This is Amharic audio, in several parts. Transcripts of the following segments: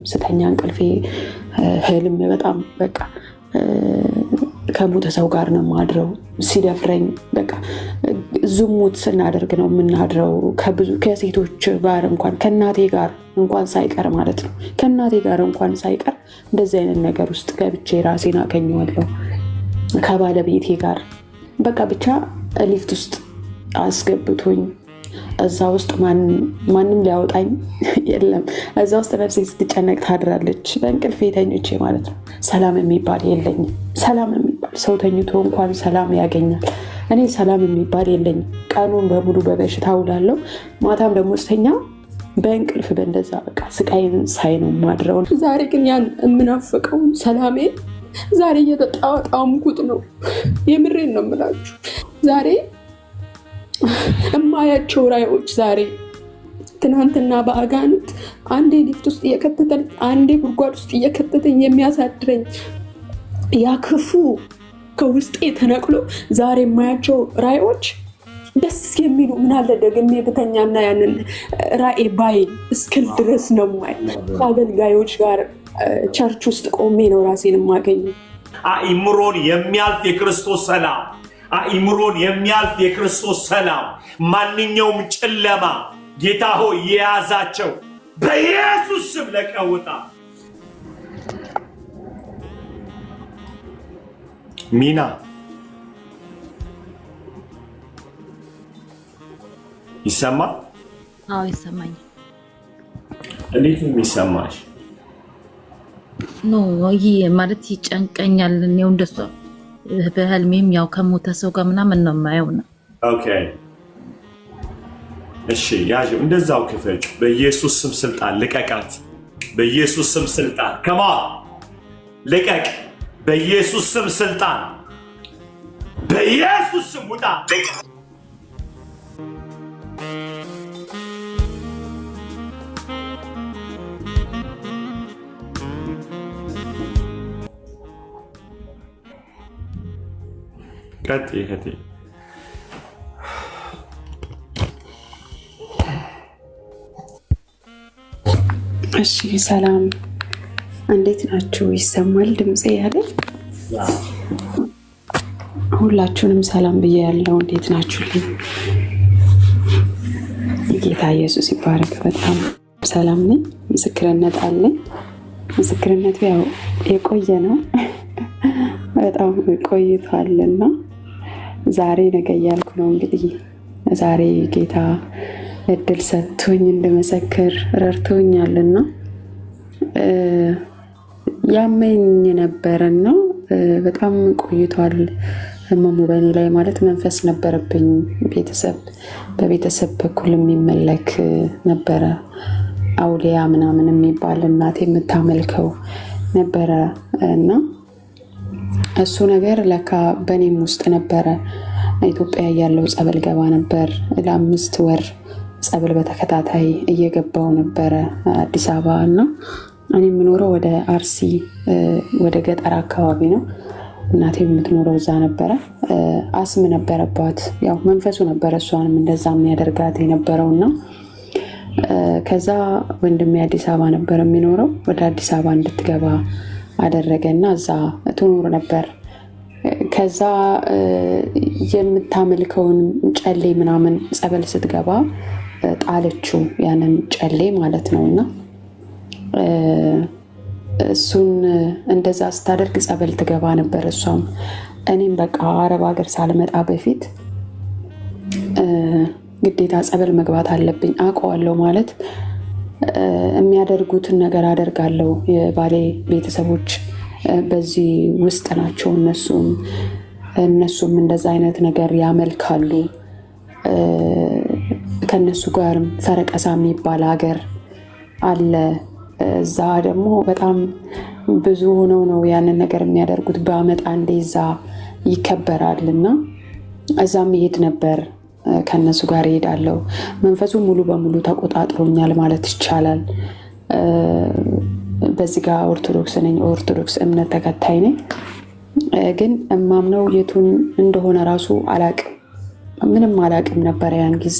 ስተኛ እንቅልፌ ህልም በጣም በቃ ከሞተ ሰው ጋር ነው ማድረው። ሲደፍረኝ በቃ ዝሙት ስናደርግ ነው የምናድረው ከሴቶች ጋር እንኳን ከእናቴ ጋር እንኳን ሳይቀር ማለት ነው። ከእናቴ ጋር እንኳን ሳይቀር እንደዚህ አይነት ነገር ውስጥ ገብቼ ራሴን አገኘዋለሁ። ከባለቤቴ ጋር በቃ ብቻ ሊፍት ውስጥ አስገብቶኝ እዛ ውስጥ ማንም ሊያወጣኝ የለም። እዛ ውስጥ ነፍሴ ስትጨነቅ ታድራለች። በእንቅልፌ ተኝቼ ማለት ነው። ሰላም የሚባል የለኝም። ሰላም የሚባል ሰው ተኝቶ እንኳን ሰላም ያገኛል። እኔ ሰላም የሚባል የለኝም። ቀኑን በሙሉ በበሽታ ውላለሁ። ማታም ደግሞ ስተኛ በእንቅልፍ በእንደዛ በቃ ስቃይን ሳይ ነው ማድረው። ዛሬ ግን ያን የምናፍቀውን ሰላሜ ዛሬ እየተጣጣምኩት ነው። የምሬን ነው የምላችሁ። ዛሬ እማያቸው ራእዮች ዛሬ ትናንትና በአጋንንት አንዴ ሊፍት ውስጥ እየከተተኝ አንዴ ጉድጓድ ውስጥ እየከተተኝ የሚያሳድረኝ ያ ክፉ ከውስጤ ተነቅሎ ዛሬ የማያቸው ራእዮች ደስ የሚሉ ምን አለ ደግሜ ብተኛና ያንን ራእይ ባይ እስክል ድረስ ነው ማይ ከአገልጋዮች ጋር ቸርች ውስጥ ቆሜ ነው ራሴን የማገኘው። አእምሮን የሚያልፍ የክርስቶስ ሰላም፣ አእምሮን የሚያልፍ የክርስቶስ ሰላም ማንኛውም ጨለማ ጌታ ሆይ የያዛቸው በኢየሱስ ስም ለቀውጣ። ሚና ይሰማል? አዎ ይሰማኛል። እንዴት ነው የሚሰማሽ? ኖ ይሄ ማለት ይጨንቀኛል። ነው እንደሷ በህልሜም ያው ከሞተ ሰው ጋር ምናምን ነው የማየው ነው። ኦኬ እሺ፣ ያዥ እንደዛው ክፈጭ። በኢየሱስ ስም ስልጣን ልቀቃት። በኢየሱስ ስም ስልጣን ከማ ልቀቅ። በኢየሱስ ስም ስልጣን፣ በኢየሱስ ስም ውጣ። ቀጥይ እህቴ። እሺ ሰላም፣ እንዴት ናችሁ? ይሰማል ድምፄ ያለ? ሁላችሁንም ሰላም ብዬ ያለው እንዴት ናችሁልኝ? ጌታ ኢየሱስ ይባረክ። በጣም ሰላም ነኝ። ምስክርነት አለኝ። ምስክርነቱ ያው የቆየ ነው፣ በጣም ቆይቷልና ዛሬ ነገ እያልኩ ነው። እንግዲህ ዛሬ ጌታ እድል ሰጥቶኝ እንድመሰክር ረድቶኛልና ያመኝ ነበረና በጣም ቆይቷል ህመሙ በእኔ ላይ ማለት መንፈስ ነበረብኝ። በቤተሰብ በኩል የሚመለክ ነበረ፣ አውሊያ ምናምን የሚባል እናቴ የምታመልከው ነበረ እና እሱ ነገር ለካ በእኔም ውስጥ ነበረ። ኢትዮጵያ ያለው ጸበል ገባ ነበር። ለ5 ወር ጸበል በተከታታይ እየገባው ነበረ አዲስ አበባ እና እኔ የምኖረው ወደ አርሲ ወደ ገጠር አካባቢ ነው። እናቴ የምትኖረው እዛ ነበረ። አስም ነበረባት። ያው መንፈሱ ነበረ እሷንም እንደዛ የሚያደርጋት የነበረውና ከዛ ወንድሜ አዲስ አበባ ነበር የሚኖረው። ወደ አዲስ አበባ እንድትገባ አደረገና እዛ ትኖር ነበር። ከዛ የምታመልከውን ጨሌ ምናምን ጸበል ስትገባ ጣለችው፣ ያንን ጨሌ ማለት ነውና እሱን እንደዛ ስታደርግ ጸበል ትገባ ነበር እሷም። እኔም በቃ አረብ ሀገር ሳልመጣ በፊት ግዴታ ጸበል መግባት አለብኝ አውቀዋለሁ ማለት የሚያደርጉትን ነገር አደርጋለሁ። የባሌ ቤተሰቦች በዚህ ውስጥ ናቸው። እነሱም እንደዛ አይነት ነገር ያመልካሉ። ከነሱ ጋርም ፈረቀሳ የሚባል ሀገር አለ። እዛ ደግሞ በጣም ብዙ ሆነው ነው ያንን ነገር የሚያደርጉት። በአመት አንዴ እዛ ይከበራል እና እዛም ይሄድ ነበር። ከነሱ ጋር እሄዳለሁ። መንፈሱ ሙሉ በሙሉ ተቆጣጥሮኛል ማለት ይቻላል። በዚህ ጋር ኦርቶዶክስ ነኝ፣ ኦርቶዶክስ እምነት ተከታይ ነኝ። ግን እማምነው የቱን እንደሆነ ራሱ አላቅም፣ ምንም አላቅም ነበር ያን ጊዜ።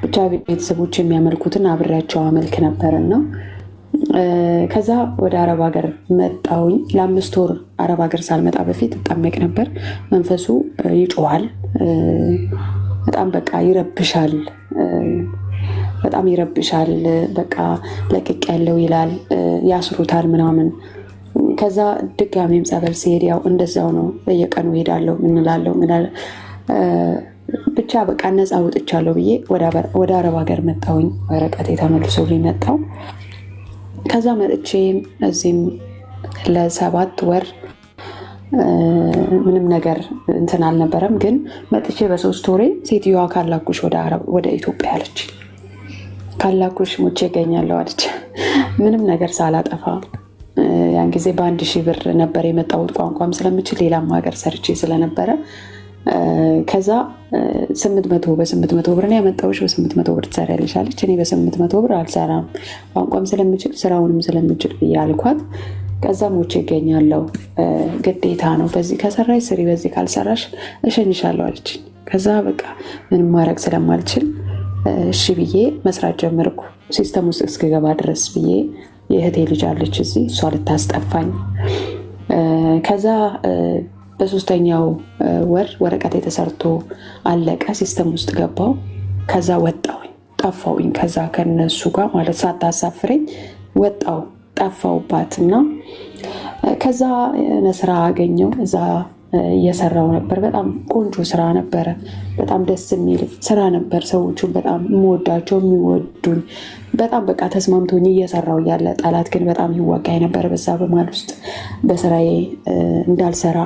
ብቻ ቤተሰቦች የሚያመልኩትን አብሬያቸው አመልክ ነበርና ከዛ ወደ አረብ ሀገር መጣሁኝ። ለ5 ወር አረብ ሀገር ሳልመጣ በፊት እጠመቅ ነበር። መንፈሱ ይጮሃል፣ በጣም በቃ ይረብሻል፣ በጣም ይረብሻል። በቃ ለቅቅ ያለው ይላል፣ ያስሩታል ምናምን። ከዛ ድጋሜም ጸበል ሲሄድ ያው እንደዛው ነው። በየቀኑ ሄዳለሁ ምንላለሁ ብቻ በቃ ነፃ ወጥቻለሁ ብዬ ወደ አረብ ሀገር መጣሁኝ። ወረቀቴ ተመልሶልኝ መጣሁ። ከዛ መጥቼ እዚህም ለ7 ወር ምንም ነገር እንትን አልነበረም። ግን መጥቼ በ3 ወሬ ሴትዮዋ ካላኩሽ ወደ ኢትዮጵያ አለች። ካላኩሽ ሞቼ እገኛለሁ አለች። ምንም ነገር ሳላጠፋ ያን ጊዜ በ1000 ብር ነበር የመጣሁት። ቋንቋም ስለምችል ሌላም ሀገር ሰርቼ ስለነበረ ከዛ 800 ብር ነው ያመጣሁሽ፣ በ800 ብር ትሰሪያለሽ አለች። እኔ በ800 ብር አልሰራም፣ ቋንቋም ስለምችል ስራውንም ስለምችል ብዬ አልኳት። ከዛ ሞቼ እገኛለሁ፣ ግዴታ ነው፣ በዚህ ከሰራሽ ስሪ፣ በዚህ ካልሰራሽ እሸኝሻለሁ አለች። ከዛ በቃ ምንም ማድረግ ስለማልችል እሺ ብዬ መስራት ጀመርኩ፣ ሲስተም ውስጥ እስክገባ ድረስ ብዬ። የእህቴ ልጅ አለች እዚህ፣ እሷ ልታስጠፋኝ። ከዛ በ3ኛው ወር ወረቀት የተሰርቶ አለቀ፣ ሲስተም ውስጥ ገባው። ከዛ ወጣሁኝ፣ ጠፋሁኝ። ከዛ ከነሱ ጋር ማለት ሳታሳፍረኝ ወጣው፣ ጠፋውባት እና ከዛ ስራ አገኘው። እዛ እየሰራው ነበር። በጣም ቆንጆ ስራ ነበረ፣ በጣም ደስ የሚል ስራ ነበር። ሰዎቹን በጣም የምወዳቸው የሚወዱኝ፣ በጣም በቃ ተስማምቶኝ እየሰራው እያለ ጠላት ግን በጣም ይዋጋኝ ነበር። በዛ በማል ውስጥ በስራዬ እንዳልሰራ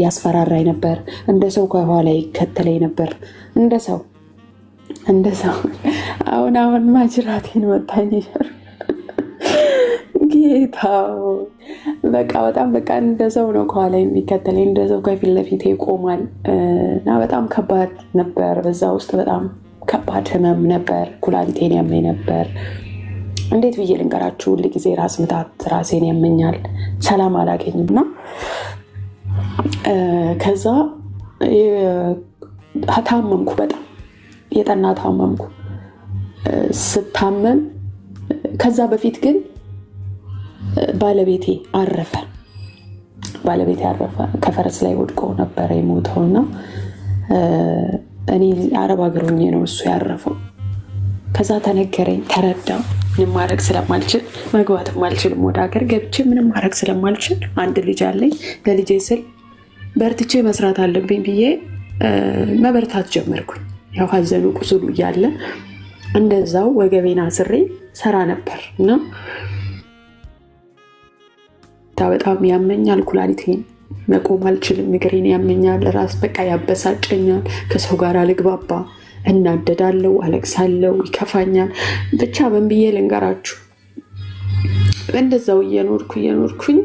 ያስፈራራኝ ነበር። እንደ ሰው ከኋላ ይከተለኝ ነበር፣ እንደ ሰው አሁን ማጅራቴን መታኝ ጌታ። በቃ በጣም በቃ እንደ ሰው ነው ከኋላ የሚከተለኝ፣ እንደ ሰው ከፊት ለፊቴ ይቆማል እና በጣም ከባድ ነበር። በዛ ውስጥ በጣም ከባድ ህመም ነበር። ኩላሊቴን ያመኝ ነበር። እንዴት ብዬ ልንገራችሁ? ሁል ጊዜ ራስ ምታት፣ ራሴን ያመኛል፣ ሰላም አላገኝም እና ከዛ ታመምኩ፣ በጣም የጠና ታመምኩ። ስታመም ከዛ በፊት ግን ባለቤቴ አረፈ። ከፈረስ ላይ ወድቆ ነበረ የሞተውና እኔ አረብ ሀገር ሆኜ ነው እሱ ያረፈው። ከዛ ተነገረኝ፣ ተረዳው። ምንም ማድረግ ስለማልችል መግባትም አልችልም ወደ ሀገር ገብቼ ምንም ማድረግ ስለማልችል፣ አንድ ልጅ አለኝ። ለልጄ ስል በርትቼ መስራት አለብኝ ብዬ መበርታት ጀመርኩኝ። ያው ሀዘኑ ቁስሉ እያለ እንደዛው ወገቤን አስሬ ሰራ ነበር እና በጣም ያመኛል። ኩላሊቴን መቆም አልችልም። እግሬን ያመኛል። ራስ በቃ ያበሳጨኛል። ከሰው ጋር አልግባባ፣ እናደዳለሁ፣ አለቅሳለሁ፣ ይከፋኛል። ብቻ ምን ብዬ ልንገራችሁ? እንደዛው እየኖርኩኝ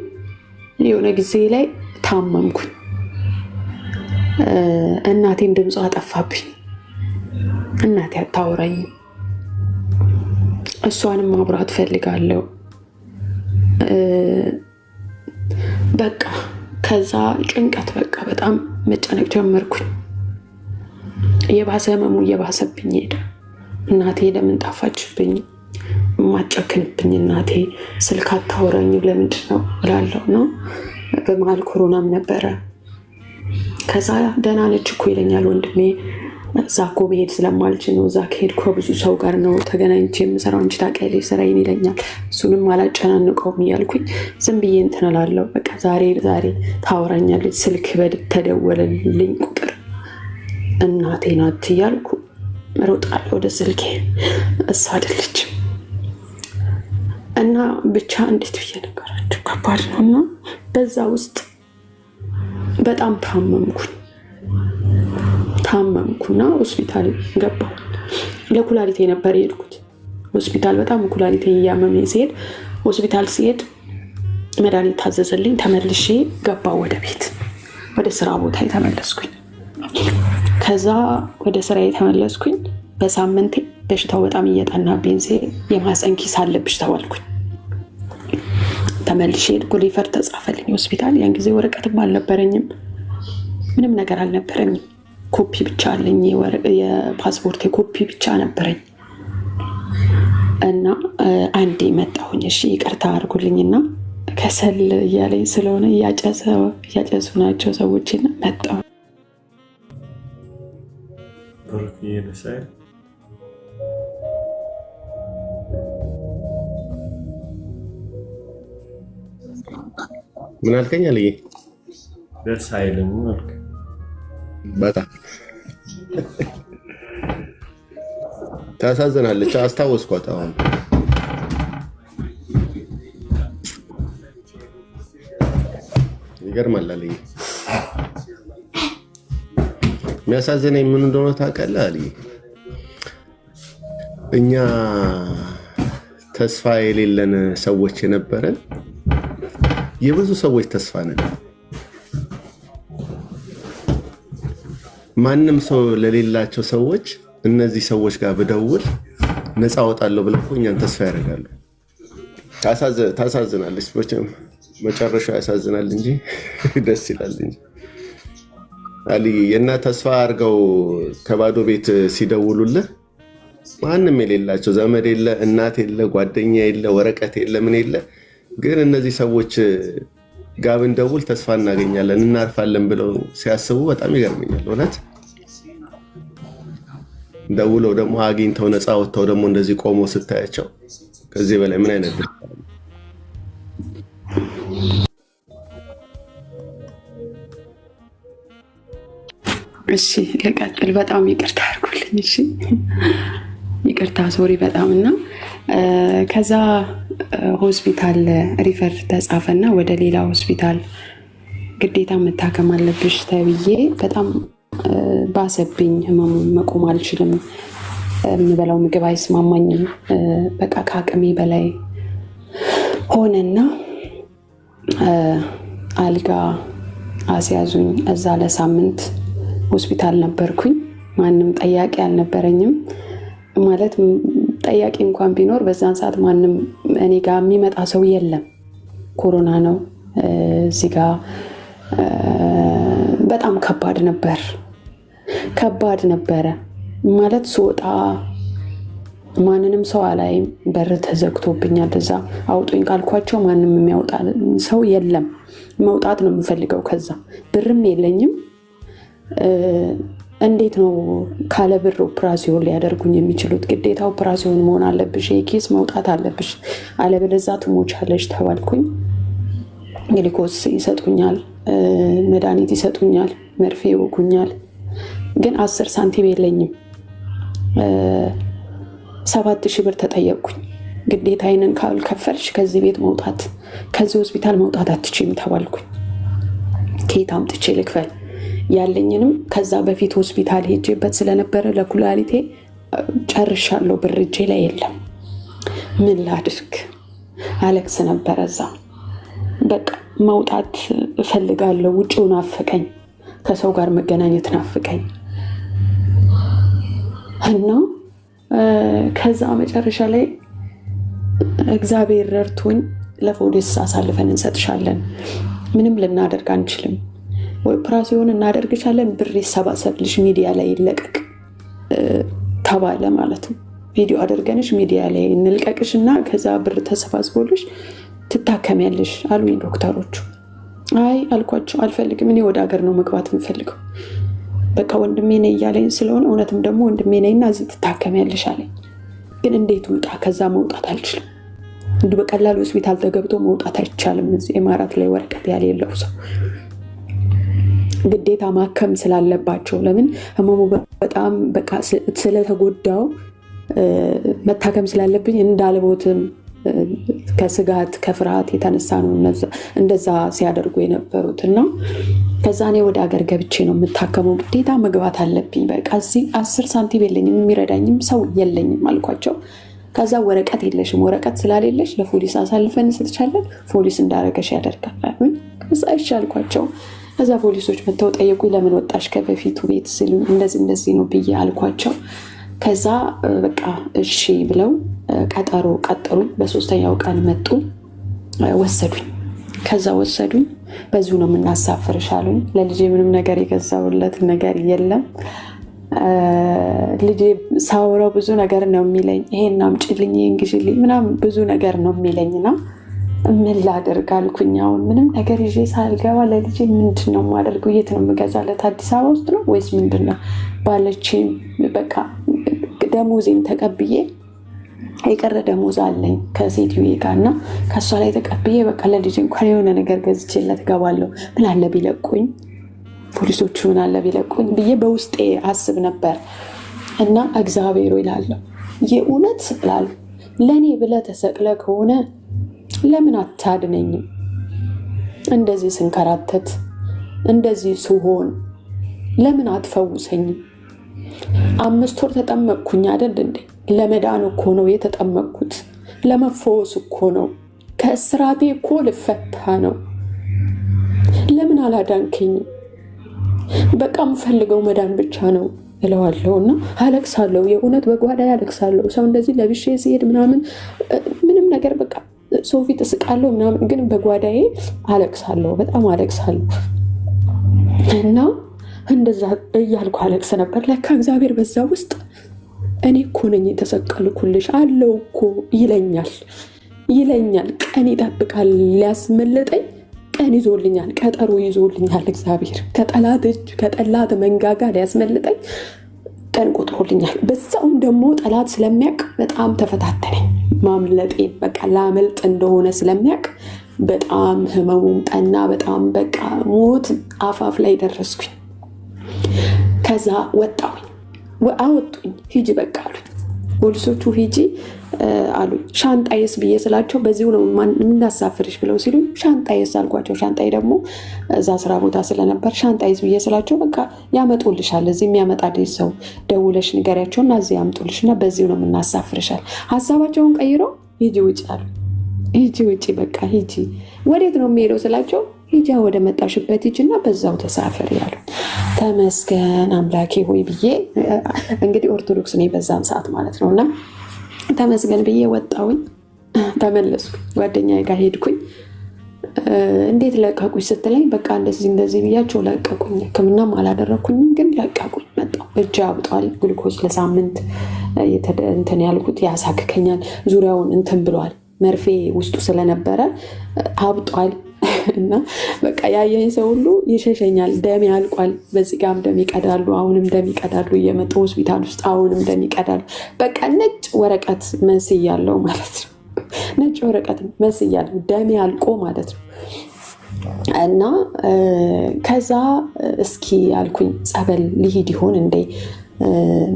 የሆነ ጊዜ ላይ ታመምኩኝ። እናቴም ድምጿ አጠፋብኝ። እናቴ አታወራኝም። እሷንም ማብራት ፈልጋለሁ። በቃ ከዛ ጭንቀት፣ በቃ በጣም መጨነቅ ጀመርኩኝ። ህመሙ እየባሰብኝ ሄደ። እናቴ ለምን ጠፋችብኝ? የማጨክንብኝ እናቴ ስልክ አታወራኝም ለምንድን ነው እላለሁ ነው። በመሀል ኮሮናም ነበረ። ከዛ ደህና ነች እኮ ይለኛል ወንድሜ። እዛ እኮ መሄድ ስለማልችል ነው፣ እዛ ከሄድኩ ብዙ ሰው ጋር ነው ተገናኝቼ የምሰራው እንጂ ታውቂያለሽ ስራዬን ይለኛል። እሱንም አላጨናንቀውም እያልኩኝ ዝም ብዬ እንትን እላለሁ። በቃ ዛሬ ታወራኛለች። ስልክ ተደወለልኝ ቁጥር እናቴ ናት እያልኩ እሮጣለሁ ወደ ስልኬ። እሷ አይደለችም እና ብቻ እንዴት ብዬ ነገራችሁ? ከባድ ነው እና በዛ ውስጥ በጣም ታመምኩና ሆስፒታል ገባሁ። ለኩላሊቴ ነበር የሄድኩት ሆስፒታል። በጣም ኩላሊቴ እያመመኝ ሲሄድ ሆስፒታል ሲሄድ መድኃኒት ታዘዘልኝ። ተመልሼ ገባሁ ወደ ቤት፣ ወደ ስራ ቦታ የተመለስኩኝ። ከዛ ወደ ስራ የተመለስኩኝ በሳምንቴ በሽታው በጣም እየጠናብኝ ሲሄድ የማህፀን ኪስ አለብሽ ተባልኩኝ። ተመልሼ ሄድኩ። ሪፈር ተጻፈልኝ ሆስፒታል። ያን ጊዜ ወረቀትም አልነበረኝም፣ ምንም ነገር አልነበረኝም። ኮፒ ብቻ አለኝ፣ የፓስፖርት ኮፒ ብቻ ነበረኝ። እና አንዴ መጣሁኝ። እሺ ይቅርታ አድርጉልኝና ከሰል እያለኝ ስለሆነ እያጨሱ ናቸው ሰዎችና መጣሁ። ምን አልከኝ? አልዬ ደስ አይልም አልክ። በጣም ታሳዝናለች። አስታወስኳት። አሁን ይገርማል። አልዬ የሚያሳዝነኝ ምን እንደሆነ ታውቃለህ? አልዬ እኛ ተስፋ የሌለን ሰዎች የነበረን የብዙ ሰዎች ተስፋ ነን። ማንም ሰው ለሌላቸው ሰዎች እነዚህ ሰዎች ጋር ብደውል ነፃ ወጣለሁ ብለው እኛን ተስፋ ያደርጋሉ። ታሳዝናለች። መጨረሻው ያሳዝናል እንጂ ደስ ይላል እንጂ አልዬ እና ተስፋ አድርገው ከባዶ ቤት ሲደውሉልህ ማንም የሌላቸው ዘመድ የለ፣ እናት የለ፣ ጓደኛ የለ፣ ወረቀት የለ፣ ምን የለ፣ ግን እነዚህ ሰዎች ጋር ብንደውል ተስፋ እናገኛለን እናርፋለን ብለው ሲያስቡ በጣም ይገርመኛል። እውነት ደውለው ደግሞ አግኝተው ነፃ ወጥተው ደግሞ እንደዚህ ቆሞ ስታያቸው ከዚህ በላይ ምን አይነት ደስታ ነው? እሺ ልቀጥል። በጣም ይቅርታ አድርጉልኝ። እሺ ይቅርታ ሶሪ በጣም እና ከዛ ሆስፒታል ሪፈር ተጻፈና ወደ ሌላ ሆስፒታል ግዴታ መታከም አለብሽ ተብዬ በጣም ባሰብኝ። ህመሙ መቆም አልችልም። የምበላው ምግብ አይስማማኝም። በቃ ከአቅሜ በላይ ሆነና አልጋ አስያዙኝ። እዛ ለሳምንት ሆስፒታል ነበርኩኝ። ማንም ጠያቂ አልነበረኝም። ማለት ጠያቂ እንኳን ቢኖር በዛን ሰዓት ማንም እኔ ጋር የሚመጣ ሰው የለም። ኮሮና ነው እዚህ ጋር። በጣም ከባድ ነበረ ማለት ስወጣ ማንንም ሰው አላይም። በር ተዘግቶብኛል። እዛ አውጡኝ ካልኳቸው ማንም የሚያወጣ ሰው የለም። መውጣት ነው የምፈልገው ከዛ። ብርም የለኝም። እንዴት ነው ካለ ብር ኦፕራሲዮን ሊያደርጉኝ የሚችሉት? ግዴታ ኦፕራሲዮን መሆን አለብሽ፣ የኬስ መውጣት አለብሽ፣ አለበለዚያ ትሞቻለሽ ተባልኩኝ። ግሊኮስ ይሰጡኛል፣ መድኃኒት ይሰጡኛል፣ መርፌ ይወጉኛል። ግን 10 ሳንቲም የለኝም። 7,000 ብር ተጠየቅኩኝ። ግዴታ ይህንን ካልከፈልሽ ከዚህ ቤት መውጣት ከዚህ ሆስፒታል መውጣት አትችይም ተባልኩኝ። ከየት አምጥቼ ልክፈል? ያለኝንም ከዛ በፊት ሆስፒታል ሄጄበት ስለነበረ ለኩላሊቴ ጨርሻለሁ። ብር እጄ ላይ የለም። ምን ላድርግ? አለቅስ ነበረ እዛ። በቃ መውጣት እፈልጋለሁ። ውጭው ናፍቀኝ፣ ከሰው ጋር መገናኘት ናፍቀኝ እና ከዛ መጨረሻ ላይ እግዚአብሔር ረድቶኝ ለፖሊስ አሳልፈን እንሰጥሻለን፣ ምንም ልናደርግ አንችልም፣ ኦፕራሲዮን እናደርግሻለን፣ ብር ይሰባሰብልሽ፣ ሚዲያ ላይ ይለቀቅ ተባለ ማለት ነው። ቪዲዮ አድርገንሽ ሚዲያ ላይ እንልቀቅሽ እና ከዛ ብር ተሰባስቦልሽ ትታከሚያለሽ አሉኝ ዶክተሮቹ። አይ አልኳቸው፣ አልፈልግም፣ እኔ ወደ ሀገር ነው መግባት የምፈልገው። በቃ ወንድሜ ነኝ እያለኝ ስለሆነ እውነትም ደግሞ ወንድሜ ነኝና እዚህ ትታከሚያለሽ አለኝ። ግን እንዴት ውጣ? ከዛ መውጣት አልችልም። እንዲሁ በቀላሉ ሆስፒታል ተገብቶ መውጣት አይቻልም። እዚህ ኢማራት ላይ ወረቀት ያሌለው ሰው ግዴታ ማከም ስላለባቸው፣ ለምን ህመሙ በጣም በቃ ስለተጎዳው መታከም ስላለብኝ እንዳልሞትም ከስጋት ከፍርሃት የተነሳ ነው እንደዛ ሲያደርጉ የነበሩት። እና ከዛ እኔ ወደ ሀገር ገብቼ ነው የምታከመው፣ ግዴታ መግባት አለብኝ። በቃ እዚህ 10 ሳንቲም የለኝም፣ የሚረዳኝም ሰው የለኝም አልኳቸው። ከዛ ወረቀት የለሽም፣ ወረቀት ስላሌለሽ ለፖሊስ አሳልፈን እንሰጥሻለን፣ ፖሊስ እንዳረገሽ ያደርጋል። ከዛ እሺ አልኳቸው። ከዛ ፖሊሶች መጥተው ጠየቁኝ፣ ለምን ወጣሽ ከበፊቱ ቤት ሲሉ እንደዚህ ነው ብዬ አልኳቸው። ከዛ በቃ እሺ ብለው ቀጠሮ ቀጠሩኝ። በ3ኛው ቀን መጡ፣ ወሰዱኝ። ከዛ ወሰዱኝ። በዚሁ ነው የምናሳፍርሽ አሉኝ። ለልጄ ምንም ነገር የገዛውለት ነገር የለም። ልጄ ሳውራው ብዙ ነገር ነው የሚለኝ። ይሄን አምጪልኝ፣ ይሄን ግዢልኝ ምናምን ብዙ ነገር ነው የሚለኝና ምን ላደርግ አልኩኝ። አሁን ምንም ነገር ይዤ ሳልገባ ለልጄ ምንድን ነው የማደርገው? የት ነው የምገዛለት? አዲስ አበባ ውስጥ ነው ወይስ ምንድን ነው ባለችኝ። በቃ ደሞዜን ተቀብዬ የቀረ ደሞዝ አለኝ ከሴትዮ ጋር እና ከእሷ ላይ ተቀብዬ በቃ ለልጄ እንኳን የሆነ ነገር ገዝቼለት እገባለሁ። ምን አለ ቢለቁኝ፣ ፖሊሶቹ ምን አለ ቢለቁኝ ብዬ በውስጤ አስብ ነበር። እና እግዚአብሔር ይላለሁ የእውነት እላለሁ ለእኔ ብለህ ተሰቅለ ከሆነ ለምን አታድነኝም? እንደዚህ ስንከራተት እንደዚህ ስሆን ለምን አትፈውሰኝም? 5 ወር ተጠመቅኩኝ አይደል እንዴ? ለመዳን እኮ ነው የተጠመቅኩት፣ ለመፈወስ እኮ ነው። ከእስራቴ እኮ ልፈታ ነው። ለምን አላዳንከኝም? በቃ የምፈልገው መዳን ብቻ ነው እለዋለሁ እና አለቅሳለሁ። የእውነት በጓዳ አለቅሳለሁ። ሰው እንደዚህ ለብሼ ሲሄድ ምንም ነገር በቃ ሰው ፊት እስቃለሁ ምናምን፣ ግን በጓዳዬ አለቅሳለሁ፣ በጣም አለቅሳለሁ። እና እንደዛ እያልኩ አለቅስ ነበር። ለካ እግዚአብሔር በዛ ውስጥ እኔ እኮ ነኝ የተሰቀልኩልሽ አለው እኮ ይለኛል። ቀን ይጠብቃል ሊያስመልጠኝ፣ ቀን ይዞልኛል፣ ቀጠሮ ይዞልኛል። እግዚአብሔር ከጠላት እጅ ከጠላት መንጋጋ ሊያስመልጠኝ ቀን ቆጥሮልኛል። በዛውም ደግሞ ጠላት ስለሚያውቅ በጣም ተፈታተነኝ። ማምለጤን በቃ ላመልጥ እንደሆነ ስለሚያውቅ በጣም ህመሙም ጠና። በጣም በቃ ሞት አፋፍ ላይ ደረስኩኝ። ከዛ ወጣሁኝ፣ አወጡኝ። ሂጂ በቃ አሉኝ ፖሊሶቹ። ሂጂ አሉኝ። ሻንጣዬስ ብዬ ስላቸው በዚሁ ነው የምናሳፍርሽ ብለው ሲሉ ሻንጣዬስ አልኳቸው። ሻንጣዬ ደግሞ እዛ ስራ ቦታ ስለነበር ሻንጣዬስ ብዬ ስላቸው በቃ ያመጡልሻል፣ እዚህ የሚያመጣልሽ ሰው ደውለሽ ንገሪያቸውና እዚህ ያምጡልሽና በዚሁ ነው የምናሳፍርሻል። ሀሳባቸውን ቀይረው ሂጂ ውጭ አሉ። ሂጂ ውጭ በቃ ሂጂ። ወዴት ነው የሚሄደው ስላቸው ሂጂ ወደ መጣሽበት ሂጂና በዛው ተሳፈሪ ያሉ። ተመስገን አምላኬ ሆይ ብዬ እንግዲህ ኦርቶዶክስ ነኝ በዛን ሰዓት ማለት ነው። እና ተመስገን ብዬ ወጣሁኝ፣ ተመለስኩ። ጓደኛዬ ጋር ሄድኩኝ። እንዴት ለቀቁኝ ስትለኝ በቃ እንደዚህ ብያቸው ለቀቁኝ። ሕክምናም አላደረኩኝም ግን ለቀቁኝ። መጣሁ። እጅ አብጧል። ግሉኮስ ለሳምንት እንትን ያልኩት ያሳክከኛል። ዙሪያውን እንትን ብሏል። መርፌ ውስጡ ስለነበረ አብጧል። እና በቃ ያየኝ ሰው ሁሉ ይሸሸኛል። ደም ያልቋል። በዚህ ጋርም ደም ይቀዳሉ፣ አሁንም ደም ይቀዳሉ። እየመጡ ሆስፒታል ውስጥ አሁንም ደም ይቀዳሉ። በቃ ነጭ ወረቀት መስያለው ማለት ነው። ነጭ ወረቀት መስያለው፣ ደም ያልቆ ማለት ነው። እና ከዛ እስኪ አልኩኝ ጸበል ልሂድ ይሆን እንዴ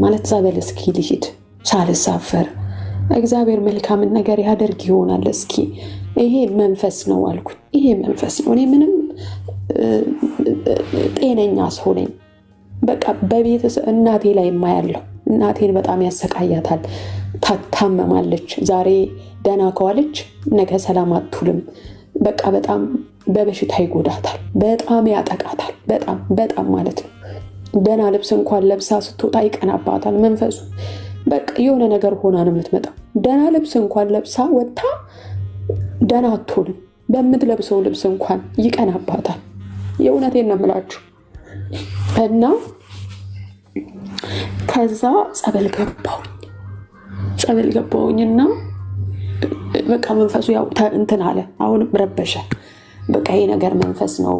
ማለት ጸበል እስኪ ልሂድ ሳልሳፈር እግዚአብሔር መልካምን ነገር ያደርግ ይሆናል። እስኪ ይሄ መንፈስ ነው አልኩኝ። ይሄ መንፈስ ነው። እኔ ምንም ጤነኛ ሰው ነኝ። በቃ በቤተሰብ እናቴ ላይ የማያለው እናቴን በጣም ያሰቃያታል። ታመማለች። ዛሬ ደህና ከዋለች ነገ ሰላም አትውልም። በቃ በጣም በበሽታ ይጎዳታል። በጣም ያጠቃታል። በጣም ማለት ነው። ደህና ልብስ እንኳን ለብሳ ስትወጣ ይቀናባታል መንፈሱ። በቃ የሆነ ነገር ሆና ነው የምትመጣው። ደህና ልብስ እንኳን ለብሳ ወጥታ ደህና አትሆንም። በምትለብሰው ልብስ እንኳን ይቀናባታል። የእውነቴን ነው የምላችሁ። እና ከዛ ጸበል ገባሁኝና በቃ መንፈሱ ያው እንትን አለ። አሁንም ረበሸ። በቃ ይሄ ነገር መንፈስ ነው፣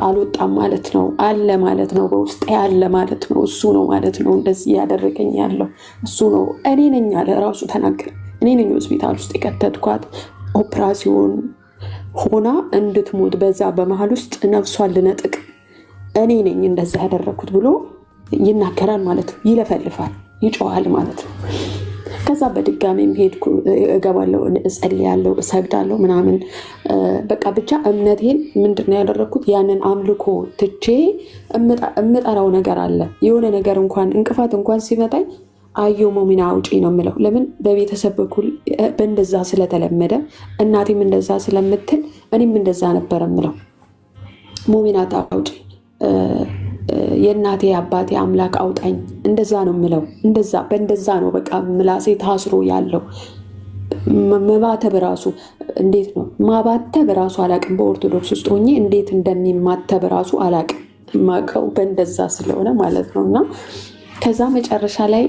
አልወጣም ማለት ነው፣ አለ ማለት ነው፣ በውስጤ አለ ማለት ነው፣ እሱ ነው ማለት ነው፣ እንደዚህ ያደረገኝ ያለው እሱ ነው። እኔ ነኝ አለ ራሱ ተናገረ። እኔ ነኝ ሆስፒታል ውስጥ የከተትኳት። ኦፕራሲዮን ሆና እንድትሞት በዛ በመሀል ውስጥ ነፍሷን ልነጥቅ እኔ ነኝ እንደዛ ያደረኩት ብሎ ይናገራል ማለት ነው። ይለፈልፋል፣ ይጮሃል ማለት ነው። ከዛ በድጋሚም ሄድኩ፣ እገባለሁ፣ እጸልያለሁ፣ እሰግዳለሁ ምናምን በቃ ብቻ እምነቴን ምንድነው ያደረኩት? ያንን አምልኮ ትቼ እምጠራው ነገር አለ። የሆነ ነገር እንኳን እንቅፋት እንኳን ሲመጣኝ አዮ ሞሚና አውጪ ነው የምለው። ለምን? በቤተሰብ በኩል በእንደዛ ስለተለመደ እናቴም እንደዛ ስለምትል እኔም እንደዛ ነበር የምለው። ሞሚና አውጪ፣ የእናቴ አባቴ አምላክ አውጣኝ፣ እንደዛ ነው የምለው። በእንደዛ ነው በቃ ምላሴ ታስሮ ያለው። መባተብ ራሱ እንዴት ነው ማባተብ ራሱ አላቅም። በኦርቶዶክስ ውስጥ ሆኜ እንዴት እንደሚማተብ ራሱ አላቅም። የማውቀው በእንደዛ ስለሆነ ማለት ነው። እና ከዛ መጨረሻ ላይ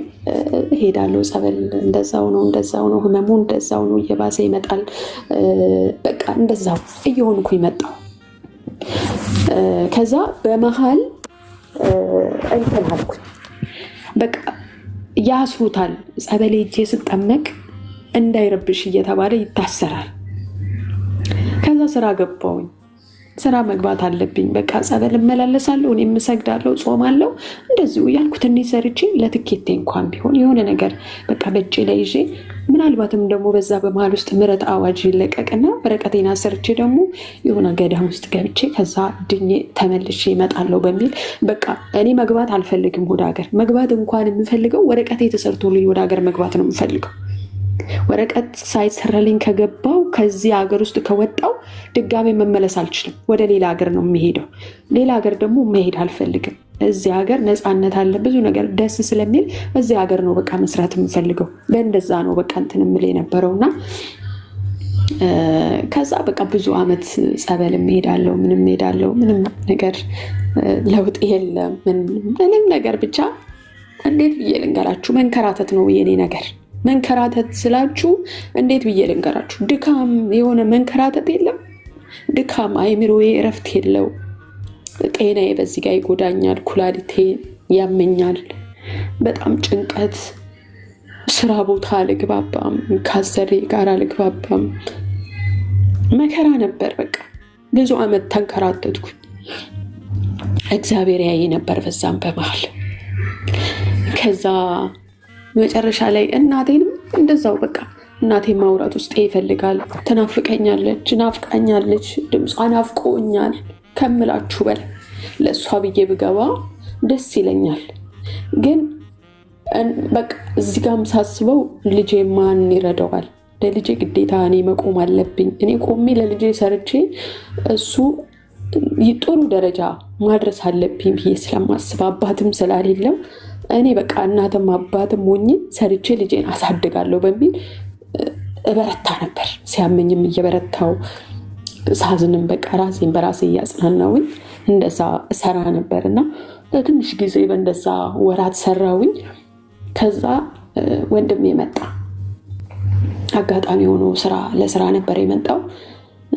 ሄዳለሁ ጸበል። እንደዛው ነው ህመሙ እንደዛው ነው፣ እየባሰ ይመጣል። በቃ እንደዛው እየሆንኩ ይመጣው። ከዛ በመሃል እንትን አልኩኝ፣ በቃ ያስሩታል። ጸበል ሄጄ ስጠመቅ እንዳይረብሽ እየተባለ ይታሰራል። ከዛ ስራ ገባሁኝ። ስራ መግባት አለብኝ። በቃ ጸበል እመላለሳለሁ፣ እኔም እሰግዳለሁ፣ ጾማለሁ። እንደዚሁ ያልኩ ትንሽ ሰርቼ ለትኬቴ እንኳን ቢሆን የሆነ ነገር በቃ በእጄ ላይ ይዤ፣ ምናልባትም ደግሞ በዛ በመሀል ውስጥ ምህረት አዋጅ ይለቀቅና ወረቀቴን አሰርቼ ደግሞ የሆነ ገዳም ውስጥ ገብቼ ከዛ ድኜ ተመልሼ እመጣለሁ በሚል በቃ እኔ መግባት አልፈልግም ወደ ሀገር። መግባት እንኳን የምፈልገው ወረቀቴ ተሰርቶልኝ ወደ ሀገር መግባት ነው የምፈልገው። ወረቀት ሳይሰራልኝ ከገባው ከዚህ ሀገር ውስጥ ከወጣው ድጋሜ መመለስ አልችልም። ወደ ሌላ ሀገር ነው የሚሄደው። ሌላ ሀገር ደግሞ መሄድ አልፈልግም። እዚህ ሀገር ነፃነት አለ፣ ብዙ ነገር ደስ ስለሚል እዚህ ሀገር ነው በቃ መስራት የምፈልገው። በእንደዛ ነው በቃ እንትን የምል የነበረውና ከዛ በቃ ብዙ አመት ጸበል እሄዳለሁ፣ ምንም ነገር ለውጥ የለም። ምንም ነገር ብቻ እንዴት ብዬ ልንገራችሁ፣ መንከራተት ነው የኔ ነገር። መንከራተት ስላችሁ እንዴት ብዬ ልንገራችሁ? ድካም የሆነ መንከራተት የለም ድካም፣ አይምሮዬ እረፍት የለው። ጤናዬ በዚህ ጋር ይጎዳኛል፣ ኩላሊቴ ያመኛል፣ በጣም ጭንቀት፣ ስራ ቦታ አልግባባም፣ ካሰሬ ጋር አልግባባም። መከራ ነበር። በቃ ብዙ አመት ተንከራተትኩኝ። እግዚአብሔር ያይ ነበር በዛም በመሃል። ከዛ መጨረሻ ላይ እናቴንም እንደዛው በቃ እናቴ ማውራት ውስጥ ይፈልጋል። ትናፍቀኛለች፣ ናፍቃኛለች፣ ድምጿ ናፍቆኛል ከምላችሁ በላይ። ለእሷ ብዬ ብገባ ደስ ይለኛል። ግን በቃ እዚህ ጋርም ሳስበው ልጄ ማን ይረዳዋል? ለልጄ ግዴታ እኔ መቆም አለብኝ። እኔ ቆሜ ለልጄ ሰርቼ እሱ ጥሩ ደረጃ ማድረስ አለብኝ ብዬ ስለማስብ አባትም ስላሌለው እኔ በቃ እናትም አባትም ሆኜ ሰርቼ ልጄን አሳድጋለሁ በሚል እበረታ ነበር። ሲያመኝም እየበረታው፣ ሳዝንም በቃ ራሴን በራሴ እያጽናናውኝ እንደዛ ሰራ ነበር እና ለትንሽ ጊዜ በእንደዛ ወራት ሰራውኝ። ከዛ ወንድሜ መጣ። አጋጣሚ ሆኖ ለስራ ነበር የመጣው።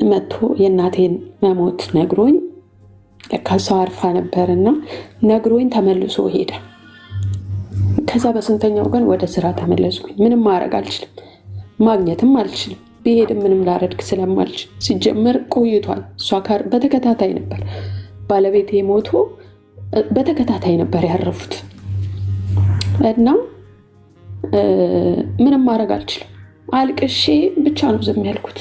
መጥቶ የእናቴን መሞት ነግሮኝ፣ ለካ እሷ አርፋ ነበርና ነግሮኝ ተመልሶ ሄደ። ከዛ በስንተኛው ቀን ወደ ስራ ተመለስኩኝ። ምንም ማድረግ አልችልም፣ ማግኘትም አልችልም። ቢሄድም ምንም ላረድክ ስለማልችል ሲጀመር ቆይቷል። እሷ ጋር በተከታታይ ነበር ባለቤቴ ሞቶ በተከታታይ ነበር ያረፉት እና ምንም ማድረግ አልችልም። አልቅሼ ብቻ ነው ዝም ያልኩት።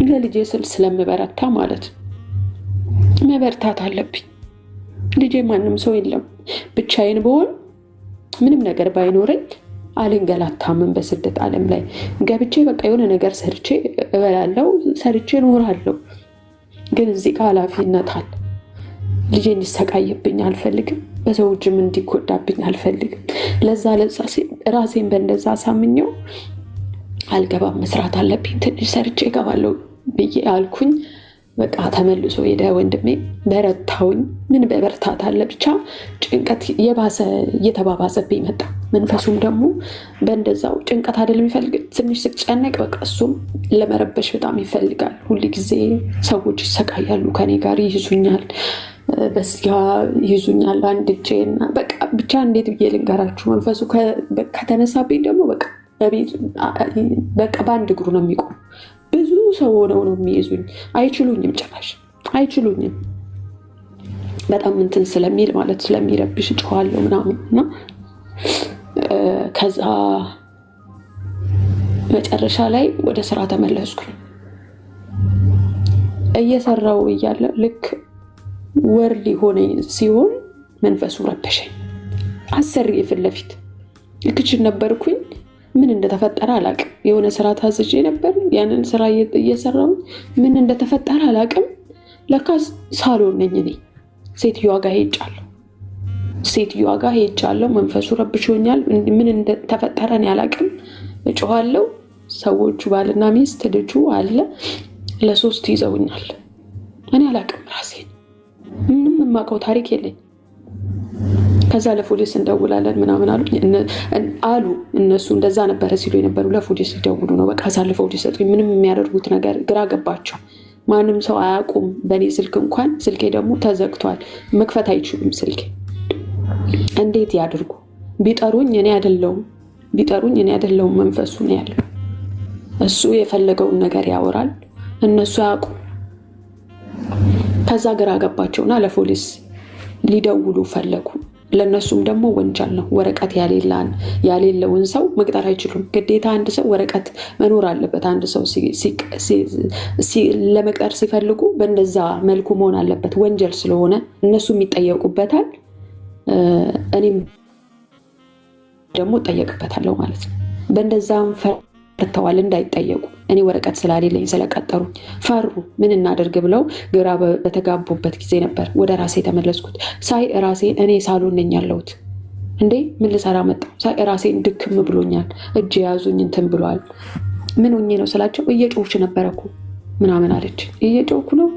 ለልጄ ስል ስለምበረታ ማለት መበርታት አለብኝ። ልጄ ማንም ሰው የለም። ብቻዬን ብሆን ምንም ነገር ባይኖረኝ አልንገላታምን። በስደት ዓለም ላይ ገብቼ በቃ የሆነ ነገር ሰርቼ እበላለሁ፣ ሰርቼ እኖራለሁ። ግን እዚህ ጋር ኃላፊነት አለ። ልጄ እንዲሰቃይብኝ አልፈልግም። በሰው እጅም እንዲጎዳብኝ አልፈልግም። ለዛ ራሴን በእንደዛ ሳምኘው አልገባም፣ መስራት አለብኝ፣ ትንሽ ሰርቼ እገባለሁ ብዬ አልኩኝ። በቃ ተመልሶ ሄደ ወንድሜ። በረታውኝ። ምን በበርታት አለ ብቻ ጭንቀት የባሰ እየተባባሰብኝ መጣ። መንፈሱም ደግሞ በእንደዛው ጭንቀት አይደለም የሚፈልግ። ትንሽ ስጨነቅ በቃ እሱም ለመረበሽ በጣም ይፈልጋል። ሁል ጊዜ ሰዎች ይሰቃያሉ፣ ከኔ ጋር ይይዙኛል፣ በስጋ ይይዙኛል፣ አንድ እጄና በቃ ብቻ እንዴት ብዬ ልንገራችሁ። መንፈሱ ከተነሳብኝ ደግሞ በቃ በአንድ እግሩ ነው የሚቆም። ብዙ ሰው ሆነው ነው የሚይዙኝ። አይችሉኝም፣ ጭራሽ አይችሉኝም። በጣም እንትን ስለሚል ማለት ስለሚረብሽ ጮኋለሁ ምናምን እና ከዛ መጨረሻ ላይ ወደ ስራ ተመለስኩኝ። እየሰራው እያለ ልክ ወር ሊሆነኝ ሲሆን መንፈሱ ረበሸኝ። አሰሪ ፊት ለፊት ክችን ነበርኩኝ። ምን እንደተፈጠረ አላቅም። የሆነ ስራ ታዝዤ ነበር። ያንን ስራ እየሰራው ምን እንደተፈጠረ አላቅም። ለካ ሳሎን ነኝ እኔ። ሴትዮዋ ጋር ሄጃለሁ። መንፈሱ ረብሾኛል። ምን እንደተፈጠረ እኔ አላቅም። እጮሃለሁ። ሰዎቹ ባልና ሚስት ልጁ አለ ለሶስት ይዘውኛል። እኔ አላቅም ራሴን። ምንም የማውቀው ታሪክ የለኝ። ከዛ ለፖሊስ እንደውላለን ምናምን አሉ እነሱ እንደዛ ነበረ ሲሉ የነበሩ ለፖሊስ ሲደውሉ ነው በቃ አሳልፈው ሊሰጡኝ። ምንም የሚያደርጉት ነገር ግራ ገባቸው። ማንም ሰው አያውቁም። በእኔ ስልክ እንኳን ስልኬ ደግሞ ተዘግቷል፣ መክፈት አይችሉም ስልኬ። እንዴት ያድርጉ? ቢጠሩኝ እኔ አይደለሁም መንፈሱ ነው ያለው። እሱ የፈለገውን ነገር ያወራል፣ እነሱ አያውቁም። ከዛ ግራ ገባቸውና ለፖሊስ ሊደውሉ ፈለጉ። ለነሱም ደግሞ ወንጀል ነው። ወረቀት ያሌለውን ሰው መቅጠር አይችሉም። ግዴታ አንድ ሰው ወረቀት መኖር አለበት። አንድ ሰው ለመቅጠር ሲፈልጉ በእንደዛ መልኩ መሆን አለበት። ወንጀል ስለሆነ እነሱም ይጠየቁበታል፣ እኔም ደግሞ እጠየቅበታለሁ ማለት ነው። በእንደዛም ፈርተዋል እንዳይጠየቁ። እኔ ወረቀት ስላሌለኝ ስለቀጠሩኝ ፈሩ። ምን እናደርግ ብለው ግራ በተጋቡበት ጊዜ ነበር ወደ ራሴ ተመለስኩት። ሳይ ራሴን እኔ ሳሎን ነኝ ያለሁት። እንዴ ምን ልሰራ መጣሁ? ሳይ ራሴን ድክም ብሎኛል። እጅ ያዙኝ እንትን ብሏል። ምን ሆኜ ነው ስላቸው እየጮህሽ ነበረ እኮ ምናምን አለች። እየጮህኩ ነው?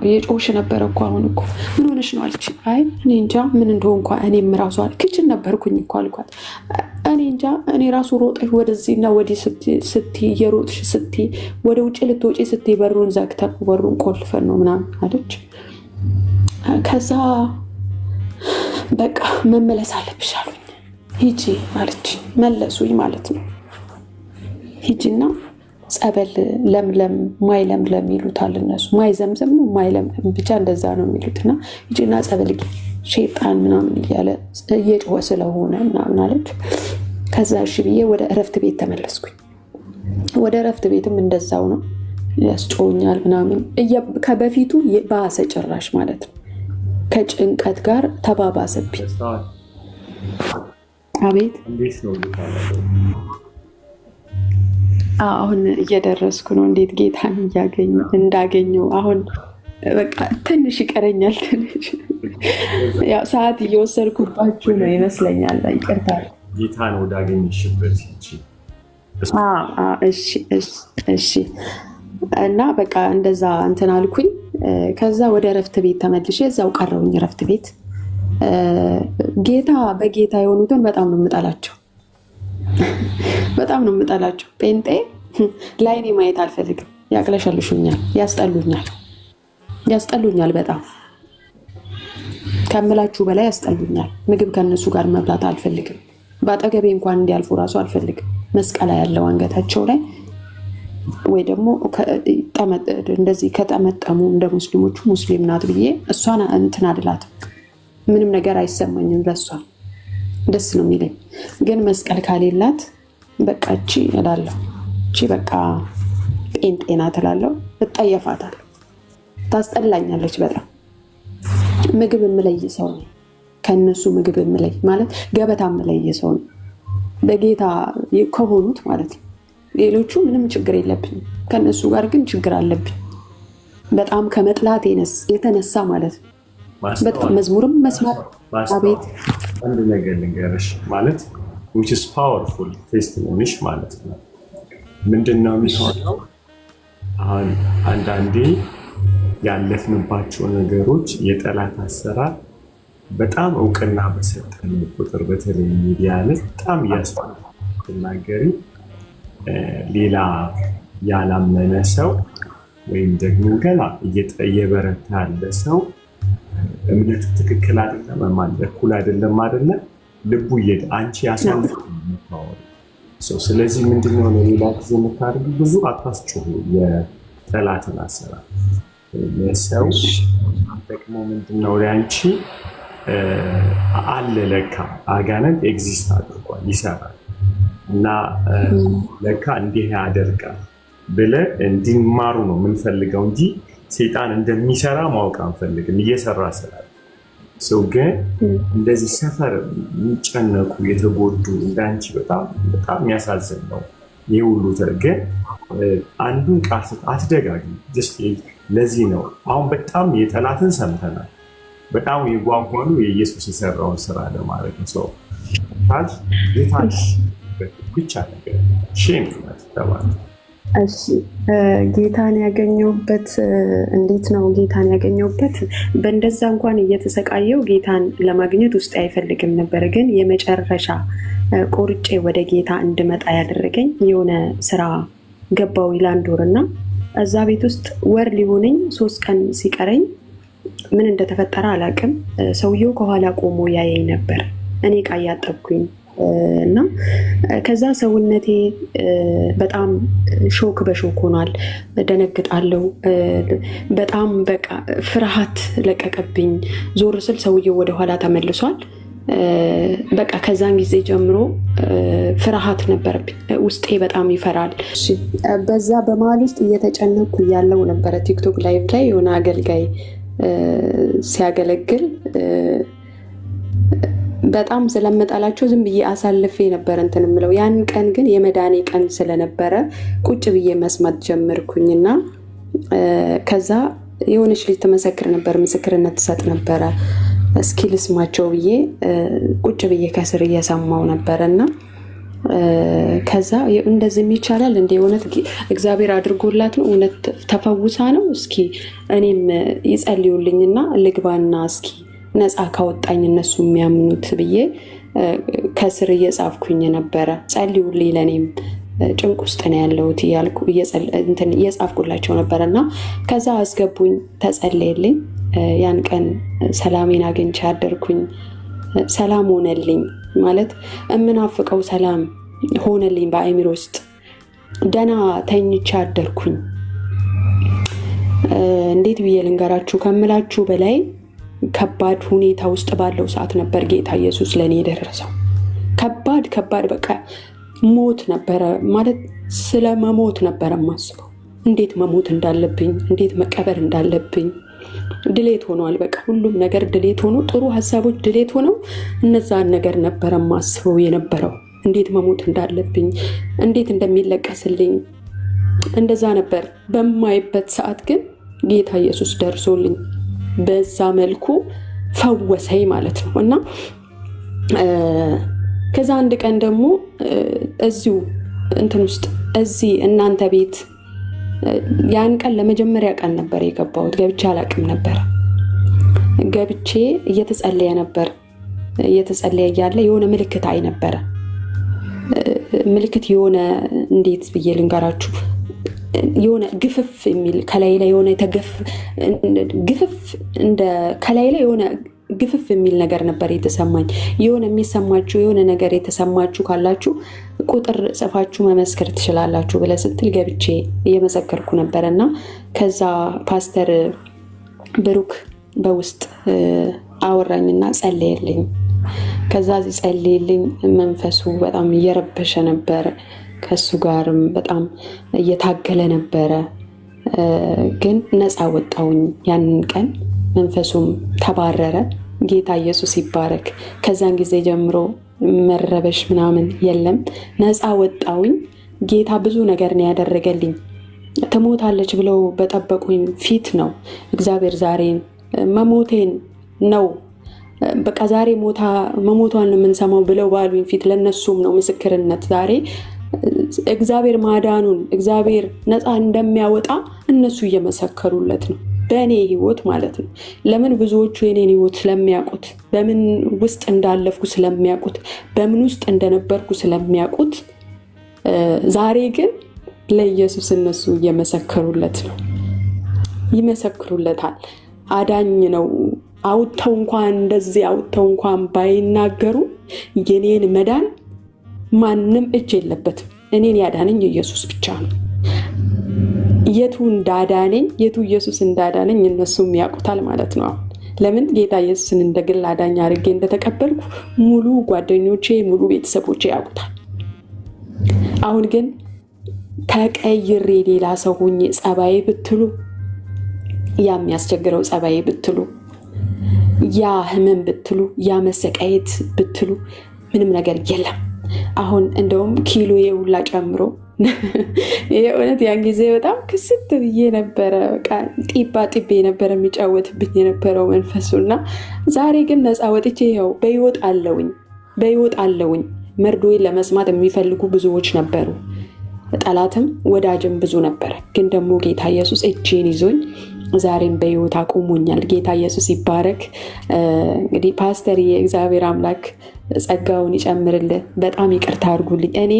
እየጮህሽ ነበረ እኮ። አሁን እኮ ምን ሆነሽ ነው አለች። አይ እኔ እንጃ ምን እንደሆንኩ እኔም ራሱ ክችን ነበርኩኝ እኮ አልኳት። እኔ እንጃ እኔ ራሱ ሮጠሽ ወደዚህና ወዲህ ስትይ እየሮጥሽ ስትይ ወደ ውጭ ልትወጪ ስትይ በሩን ዘግተን በሩን ቆልፈን ነው ምናምን አለች። ከዛ በቃ መመለስ አለብሽ አሉኝ። ሂጂ አለች። መለሱኝ ማለት ነው። ሂጂና ጸበል ለምለም ማይ ለምለም ይሉታል እነሱ። ማይ ዘምዘም ነው ማይ ለምለም ብቻ እንደዛ ነው የሚሉትና ሂጂና ጸበል ሸይጣን ምናምን እያለ እየጮኸ ስለሆነ ምናምን አለች። ከዛ እሺ ብዬ ወደ እረፍት ቤት ተመለስኩኝ። ወደ እረፍት ቤትም እንደዛው ነው፣ ያስጮኛል ምናምን። ከበፊቱ ባሰ ጭራሽ ማለት ነው። ከጭንቀት ጋር ተባባሰብኝ። አቤት አሁን እየደረስኩ ነው። እንዴት ጌታን እንዳገኘው አሁን በቃ ትንሽ ይቀረኛል። ትንሽ ያው ሰዓት እየወሰድኩባችሁ ነው ይመስለኛል። ይቅርታ። ጌታን ወዳገኘሽበት እሺ። እና በቃ እንደዛ እንትን አልኩኝ። ከዛ ወደ እረፍት ቤት ተመልሼ እዛው ቀረውኝ እረፍት ቤት። በጌታ የሆኑትን በጣም ነው የምጠላቸው። በጣም ነው የምጠላቸው። ጴንጤ ላይኔ ማየት አልፈልግም። ያቅለሸልሹኛል፣ ያስጠሉኛል። በጣም ከምላችሁ በላይ ያስጠሉኛል። ምግብ ከነሱ ጋር መብላት አልፈልግም። በአጠገቤ እንኳን እንዲያልፉ ራሱ አልፈልግም። መስቀላ ያለው አንገታቸው ላይ ወይ ደግሞ እንደዚህ ከጠመጠሙ እንደ ሙስሊሞቹ ሙስሊም ናት ብዬ እሷን እንትን አድላትም። ምንም ነገር አይሰማኝም ለሷ። ደስ ነው የሚለኝ። ግን መስቀል ካሌላት በቃ እቺ እላለሁ። እቺ በቃ ጴንጤ ናት እላለሁ። እጠየፋታለሁ። ታስጠላኛለች በጣም። ምግብ የምለይ ሰው ነው ከነሱ። ምግብ የምለይ ማለት ገበታ የምለይ ሰው ነው በጌታ ከሆኑት ማለት ነው። ሌሎቹ ምንም ችግር የለብኝም፣ ከነሱ ጋር ግን ችግር አለብኝ በጣም ከመጥላት የተነሳ ማለት ነው። በጣም መዝሙርም መስማት አቤት አንድ ነገር ልንገርሽ ማለት which is powerful testimony ማለት ነው። ምንድነው የሚሆነው? አሁን አንዳንዴ ያለፍንባቸው ነገሮች የጠላት አሰራር በጣም እውቅና በሰጠን ቁጥር በተለይ ሚዲያ ላይ በጣም እያስተናገሪ ሌላ ያላመነ ሰው ወይም ደግሞ ገና እየበረታ ያለ ሰው እምነቱ ትክክል አይደለም እኩል አይደለም ልቡ አንቺ ያሳልፍ ሰው። ስለዚህ ምንድነው ሌላ ጊዜ የምታደርጉ ብዙ አታስጮሁ የጠላትን አሰራር የሰው ደግሞ ምንድነው ለአንቺ አለ ለካ አጋንንት ኤግዚስት አድርጓል ይሰራል እና ለካ እንዲህ ያደርጋል ብለህ እንዲማሩ ነው የምንፈልገው እንጂ ሰይጣን እንደሚሰራ ማወቅ አንፈልግም። እየሰራ ስላለ ሰው ግን እንደዚህ ሰፈር የሚጨነቁ የተጎዱ እንዳንቺ በጣም የሚያሳዝን ነው። ይህ ሁሉ ግን አንዱን ቃል አትደጋግም። ለዚህ ነው አሁን በጣም የጠላትን ሰምተናል። በጣም የጓጓሉ የኢየሱስ የሰራውን ስራ ለማድረግ ነው። ሰው ብቻ ነገር ሼም ተባለ እሺ ጌታን ያገኘሁበት እንዴት ነው? ጌታን ያገኘሁበት በእንደዛ እንኳን እየተሰቃየው ጌታን ለማግኘት ውስጥ አይፈልግም ነበር። ግን የመጨረሻ ቆርጬ ወደ ጌታ እንድመጣ ያደረገኝ የሆነ ስራ ገባው ለአንድ ወር እና እዛ ቤት ውስጥ ወር ሊሆነኝ 3 ቀን ሲቀረኝ ምን እንደተፈጠረ አላውቅም። ሰውየው ከኋላ ቆሞ ያየኝ ነበር። እኔ ዕቃ እያጠብኩኝ እና ከዛ ሰውነቴ በጣም ሾክ በሾክ ሆኗል። ደነግጣለሁ። በጣም በቃ ፍርሃት ለቀቀብኝ። ዞር ስል ሰውየው ወደኋላ ተመልሷል። በቃ ከዛን ጊዜ ጀምሮ ፍርሃት ነበረብኝ። ውስጤ በጣም ይፈራል። በዛ በመሀል ውስጥ እየተጨነኩ ያለው ነበረ ቲክቶክ ላይቭ ላይ የሆነ አገልጋይ ሲያገለግል በጣም ስለምጠላቸው ዝም ብዬ አሳልፌ ነበር እንትን የምለው። ያን ቀን ግን የመዳኔ ቀን ስለነበረ ቁጭ ብዬ መስማት ጀመርኩኝና ከዛ የሆነች ልጅ ትመሰክር ነበር፣ ምስክርነት ትሰጥ ነበረ። እስኪ ልስማቸው ብዬ ቁጭ ብዬ ከስር እየሰማው ነበረና ከዛ እንደዚህ ይቻላል እንደ እውነት እግዚአብሔር አድርጎላት ነው እውነት ተፈውሳ ነው? እስኪ እኔም ይጸልዩልኝና ልግባና እስኪ ነፃ ካወጣኝ እነሱ የሚያምኑት ብዬ ከስር እየጻፍኩኝ ነበረ። ጸልዩልኝ ለኔም ጭንቅ ውስጥ ነው ያለሁት እያልኩ እየጻፍኩላቸው ነበረና ከዛ አስገቡኝ፣ ተጸለየልኝ። ያን ቀን ሰላሜን አግኝቼ አደርኩኝ። ሰላም ሆነልኝ ማለት የምናፍቀው ሰላም ሆነልኝ። በአእምሮ ውስጥ ደህና ተኝቼ አደርኩኝ። እንዴት ብዬ ልንገራችሁ? ከምላችሁ በላይ ከባድ ሁኔታ ውስጥ ባለው ሰዓት ነበር ጌታ ኢየሱስ ለኔ የደረሰው። ከባድ በቃ ሞት ነበረ ማለት ስለ መሞት ነበረ ማስበው። እንዴት መሞት እንዳለብኝ፣ እንዴት መቀበር እንዳለብኝ ድሌት ሆኗል። በቃ ሁሉም ነገር ድሌት ሆኖ ጥሩ ሀሳቦች ድሌት ሆነው እነዛን ነገር ነበረ ማስበው የነበረው። እንዴት መሞት እንዳለብኝ፣ እንዴት እንደሚለቀስልኝ እንደዛ ነበር። በማይበት ሰዓት ግን ጌታ ኢየሱስ ደርሶልኝ በዛ መልኩ ፈወሰኝ ማለት ነው። እና ከዛ አንድ ቀን ደግሞ እዚሁ እንትን ውስጥ እዚህ እናንተ ቤት ያን ቀን ለመጀመሪያ ቀን ነበር የገባሁት። ገብቼ አላቅም ነበር። ገብቼ እየተጸለየ ነበር። እየተጸለየ እያለ የሆነ ምልክት አይ ነበረ። ምልክት የሆነ እንዴት ብዬ ልንገራችሁ? የሆነ ግፍፍ የሚል ከላይ ላይ የሆነ ግፍፍ እንደ ከላይ ላይ የሆነ ግፍፍ የሚል ነገር ነበር የተሰማኝ። የሆነ የሚሰማችሁ የሆነ ነገር የተሰማችሁ ካላችሁ ቁጥር ጽፋችሁ መመስከር ትችላላችሁ ብለ ስትል ገብቼ እየመሰከርኩ ነበርና ከዛ ፓስተር ብሩክ በውስጥ አወራኝና ጸለየልኝ። ከዛ ጸለየልኝ። መንፈሱ በጣም እየረበሸ ነበር። ከሱ ጋርም በጣም እየታገለ ነበረ። ግን ነፃ ወጣውኝ ያንን ቀን። መንፈሱም ተባረረ። ጌታ ኢየሱስ ይባረክ። ከዛን ጊዜ ጀምሮ መረበሽ ምናምን የለም። ነፃ ወጣውኝ። ጌታ ብዙ ነገር ነው ያደረገልኝ። ትሞታለች ብለው በጠበቁኝ ፊት ነው እግዚአብሔር ዛሬን መሞቴን ነው በቃ ዛሬ መሞቷን ነው የምንሰማው ብለው ባሉኝ ፊት ለነሱም ነው ምስክርነት ዛሬ እግዚአብሔር ማዳኑን እግዚአብሔር ነፃ እንደሚያወጣ እነሱ እየመሰከሩለት ነው በእኔ ህይወት ማለት ነው። ለምን ብዙዎቹ የኔን ህይወት ስለሚያውቁት፣ በምን ውስጥ እንዳለፍኩ ስለሚያውቁት፣ በምን ውስጥ እንደነበርኩ ስለሚያውቁት ዛሬ ግን ለኢየሱስ እነሱ እየመሰከሩለት ነው። ይመሰክሩለታል። አዳኝ ነው። አውጥተው እንኳን እንደዚህ አውጥተው እንኳን ባይናገሩ የኔን መዳን ማንም እጅ የለበትም። እኔን ያዳነኝ ኢየሱስ ብቻ ነው። የቱ እንዳዳነኝ የቱ ኢየሱስ እንዳዳነኝ እነሱም ያውቁታል ማለት ነው። ለምን ጌታ ኢየሱስን እንደግል አዳኝ አድርጌ እንደተቀበልኩ ሙሉ ጓደኞቼ ሙሉ ቤተሰቦቼ ያውቁታል። አሁን ግን ተቀይሬ ሌላ ሰው ሆኜ ጸባዬ ብትሉ ያ የሚያስቸግረው ጸባዬ ብትሉ ያ ህመም ብትሉ ያ መሰቃየት ብትሉ ምንም ነገር የለም። አሁን እንደውም ኪሎዬ ሁላ ጨምሮ የእውነት ያን ጊዜ በጣም ክስት ብዬ ነበረ። በቃ ጢቤ ነበረ የሚጫወትብኝ የነበረው መንፈሱና ዛሬ ግን ነፃ ወጥቼ ይኸው በህይወት አለውኝ። መርዶዬን ለመስማት የሚፈልጉ ብዙዎች ነበሩ። ጠላትም ወዳጅም ብዙ ነበረ። ግን ደግሞ ጌታ ኢየሱስ እጄን ይዞኝ ዛሬም በሕይወት አቆሞኛል። ጌታ ኢየሱስ ይባረክ። እንግዲህ ፓስተር የእግዚአብሔር አምላክ ጸጋውን ይጨምርልህ። በጣም ይቅርታ አድርጉልኝ። እኔ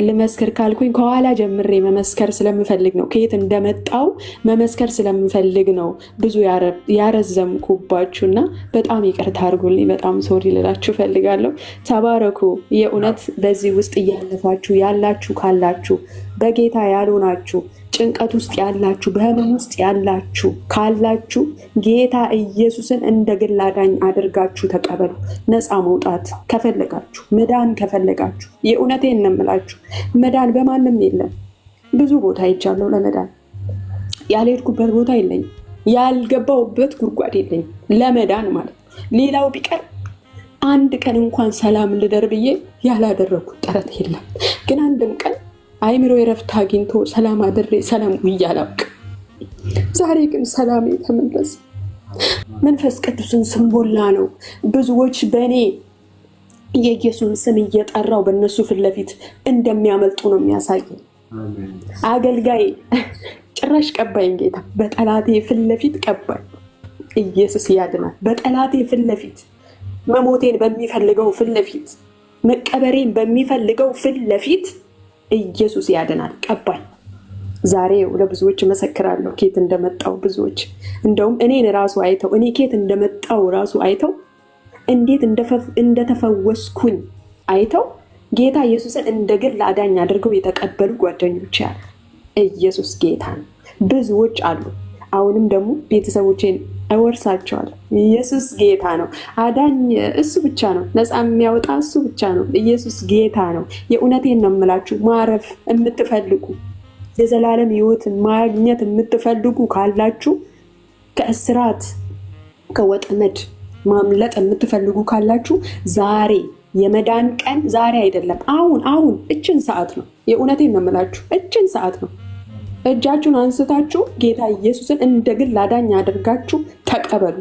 ልመስክር ካልኩኝ ከኋላ ጀምሬ መመስከር ስለምፈልግ ነው። ከየት እንደመጣው መመስከር ስለምፈልግ ነው ብዙ ያረዘምኩባችሁና በጣም ይቅርታ አድርጉልኝ። በጣም ሶሪ ልላችሁ ፈልጋለሁ። ተባረኩ። የእውነት በዚህ ውስጥ እያለፋችሁ ያላችሁ ካላችሁ፣ በጌታ ያልሆናችሁ ጭንቀት ውስጥ ያላችሁ፣ በህመም ውስጥ ያላችሁ ካላችሁ ጌታ ኢየሱስን እንደ ግል አዳኝ አድርጋችሁ ተቀበሉ። ነፃ መውጣት ከፈለጋችሁ፣ መዳን ከፈለጋችሁ፣ የእውነቴን ነው የምላችሁ፣ መዳን በማንም የለም። ብዙ ቦታ ሄጃለሁ ለመዳን፣ ያልሄድኩበት ቦታ የለኝም፣ ያልገባሁበት ጉድጓድ የለኝም ለመዳን ማለት። ሌላው ቢቀር አንድ ቀን እንኳን ሰላም ልደር ብዬ ያላደረኩት ጥረት የለም። ግን አንድም ቀን አይምሮ የረፍት አግኝቶ ሰላም አድሬ ሰላም ውዬ አላውቅም። ዛሬ ግን ሰላም ተመለሰ። መንፈስ ቅዱስን ስሞላ ነው። ብዙዎች በእኔ የኢየሱስን ስም እየጠራው በእነሱ ፊት ለፊት እንደሚያመልጡ ነው የሚያሳየኝ። አገልጋይ ጭራሽ ቀባይን ጌታ በጠላቴ ፊት ለፊት ቀባይ። ኢየሱስ ያድናል። በጠላቴ ፊት ለፊት መሞቴን በሚፈልገው ፊት ለፊት መቀበሬን በሚፈልገው ፊት ለፊት ኢየሱስ ያድናል። ቀባይ። ዛሬ ለብዙዎች መሰክራለሁ ኬት እንደመጣው። ብዙዎች እንደውም እኔን ራሱ አይተው እኔ ኬት እንደመጣው ራሱ አይተው እንዴት እንደተፈወስኩኝ አይተው ጌታ ኢየሱስን እንደ ግል አዳኝ አድርገው የተቀበሉ ጓደኞች ያሉ። ኢየሱስ ጌታ ነው። ብዙዎች አሉ። አሁንም ደግሞ ቤተሰቦቼን እወርሳቸዋለሁ። ኢየሱስ ጌታ ነው። አዳኝ እሱ ብቻ ነው። ነፃ የሚያወጣ እሱ ብቻ ነው። ኢየሱስ ጌታ ነው። የእውነቴን ነው የምላችሁ። ማረፍ የምትፈልጉ የዘላለም ሕይወት ማግኘት የምትፈልጉ ካላችሁ፣ ከእስራት ከወጥመድ ማምለጥ የምትፈልጉ ካላችሁ ዛሬ የመዳን ቀን ዛሬ አይደለም፣ አሁን እችን ሰዓት ነው። የእውነቴን ነው የምላችሁ፣ እችን ሰዓት ነው። እጃችሁን አንስታችሁ ጌታ ኢየሱስን እንደ ግል አዳኝ አድርጋችሁ ተቀበሉ።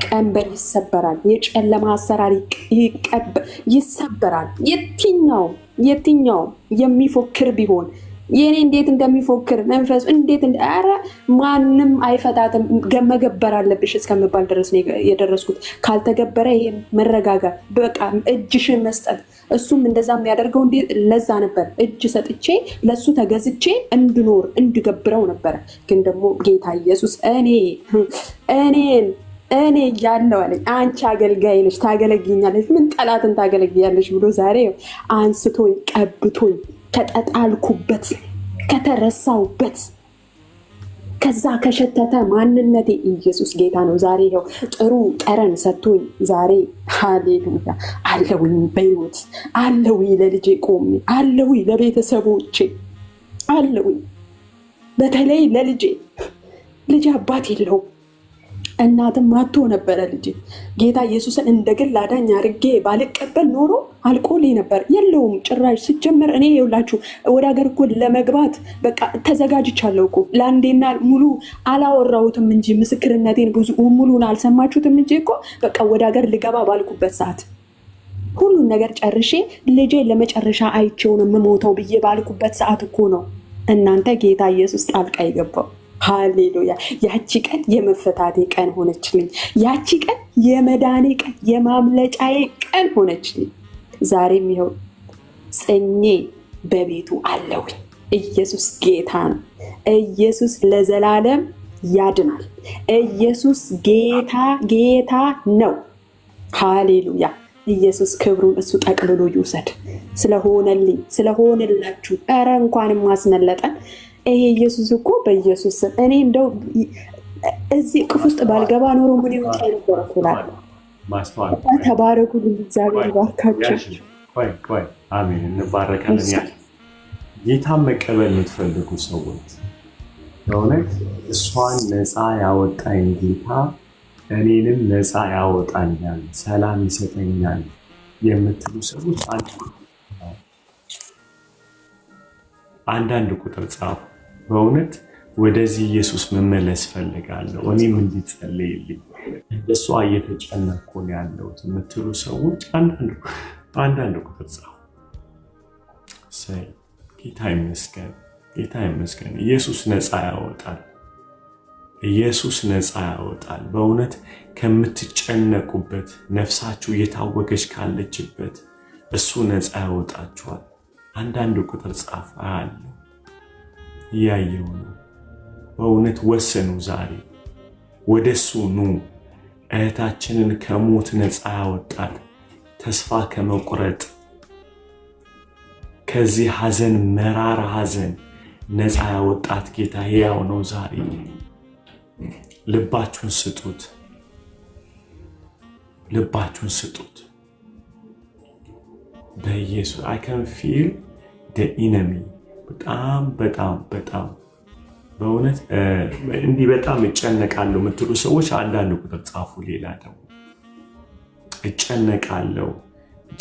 ቀንበር ይሰበራል። የጨለማ አሰራር ይሰበራል። የትኛው የሚፎክር ቢሆን የኔ እንዴት እንደሚፎክር መንፈሱ እንዴት ኧረ ማንም አይፈታትም። መገበር አለብሽ እስከምባል ድረስ ነው የደረስኩት። ካልተገበረ ይሄ መረጋጋት በቃ እጅሽን መስጠት። እሱም እንደዛ የሚያደርገው ለዛ ነበር። እጅ ሰጥቼ ለሱ ተገዝቼ እንድኖር እንድገብረው ነበረ። ግን ደግሞ ጌታ ኢየሱስ እኔ ያለው አለኝ፣ አንቺ አገልጋይ ነሽ ታገለግኛለሽ፣ ምን ጠላትን ታገለግያለሽ ብሎ ዛሬ አንስቶኝ ቀብቶኝ ከተጣልኩበት ከተረሳውበት ከዛ ከሸተተ ማንነቴ ኢየሱስ ጌታ ነው። ዛሬ ይኸው ጥሩ ጠረን ሰጥቶኝ ዛሬ ሃሌሉያ አለውኝ፣ በሕይወት አለውኝ፣ ለልጄ ቆሜ አለውኝ፣ ለቤተሰቦቼ አለውኝ። በተለይ ልጅ አባት የለውም እናትም አቶ ነበረ ልጅ። ጌታ ኢየሱስን እንደ ግል አዳኝ አድርጌ ባልቀበል ኖሮ አልቆልኝ ነበር። የለውም ጭራሽ። ሲጀመር እኔ ይኸውላችሁ ወደ ሀገር እኮ ለመግባት በቃ ተዘጋጅቻለሁ እኮ። ለአንዴና ሙሉ አላወራሁትም እንጂ ምስክርነቴን ብዙ ሙሉን አልሰማችሁትም እንጂ እኮ በቃ ወደ ሀገር ልገባ ባልኩበት ሰዓት ሁሉን ነገር ጨርሼ ልጄ ለመጨረሻ አይቼው ነው የምሞተው ብዬ ባልኩበት ሰዓት እኮ ነው እናንተ ጌታ ኢየሱስ ጣልቃ የገባው። ሃሌሉያ። ያቺ ቀን የመፈታቴ ቀን ሆነችልኝ። ያቺ ቀን የመዳኔ ቀን የማምለጫዬ ቀን ሆነችልኝ። ዛሬም ይኸው ጽኜ በቤቱ አለውኝ። ኢየሱስ ጌታ ነው። ኢየሱስ ለዘላለም ያድናል። ኢየሱስ ጌታ ነው። ሃሌሉያ። ኢየሱስ ክብሩን እሱ ጠቅልሎ ይውሰድ። ስለሆነልኝ ስለሆነላችሁ ኧረ እንኳንም ማስመለጠን። ይሄ ኢየሱስ እኮ በኢየሱስ ስም እኔ እንደው እዚህ ቅፍ ውስጥ ባልገባ ኖሮ ምን ይወጣ ነበር እላለሁ። ተባረኩ። እግዚአብሔር ይባርካችሁ። ቆይ አሜን። እንባረካለን። ጌታን መቀበል የምትፈልጉ ሰዎች በእውነት እሷን ነፃ ያወጣኝ ጌታ እኔንም ነፃ ያወጣኛል፣ ሰላም ይሰጠኛል የምትሉ ሰዎች አንዳንድ ቁጥር ጻፉ። በእውነት ወደዚህ ኢየሱስ መመለስ ፈልጋለሁ፣ እኔም እንዲጸልይልኝ እንደሷ እየተጨነኩ ነው ያለሁት የምትሉ ሰዎች አንዳንድ ቁጥር ጻፉ። ጌታ ይመስገን። ጌታ ይመስገን። ኢየሱስ ነፃ ያወጣል። ኢየሱስ ነፃ ያወጣል። በእውነት ከምትጨነቁበት ነፍሳችሁ እየታወከች ካለችበት እሱ ነፃ ያወጣችኋል። አንዳንድ ቁጥር ጻፍ አለ እያየው ነው። በእውነት ወስኑ። ዛሬ ወደሱ ኑ። እህታችንን ከሞት ነፃ ያወጣል። ተስፋ ከመቁረጥ ከዚህ ሐዘን መራራ ሐዘን ነፃ ያወጣት ጌታ ሕያው ነው። ዛሬ ልባችሁን ስጡት። ልባችሁን ስጡት በኢየሱስ። I can feel the enemy በጣም በጣም በጣም በእውነት እንዲህ በጣም እጨነቃለሁ የምትሉ ሰዎች አንዳንድ ቁጥር ጻፉ። ሌላ ደግሞ እጨነቃለሁ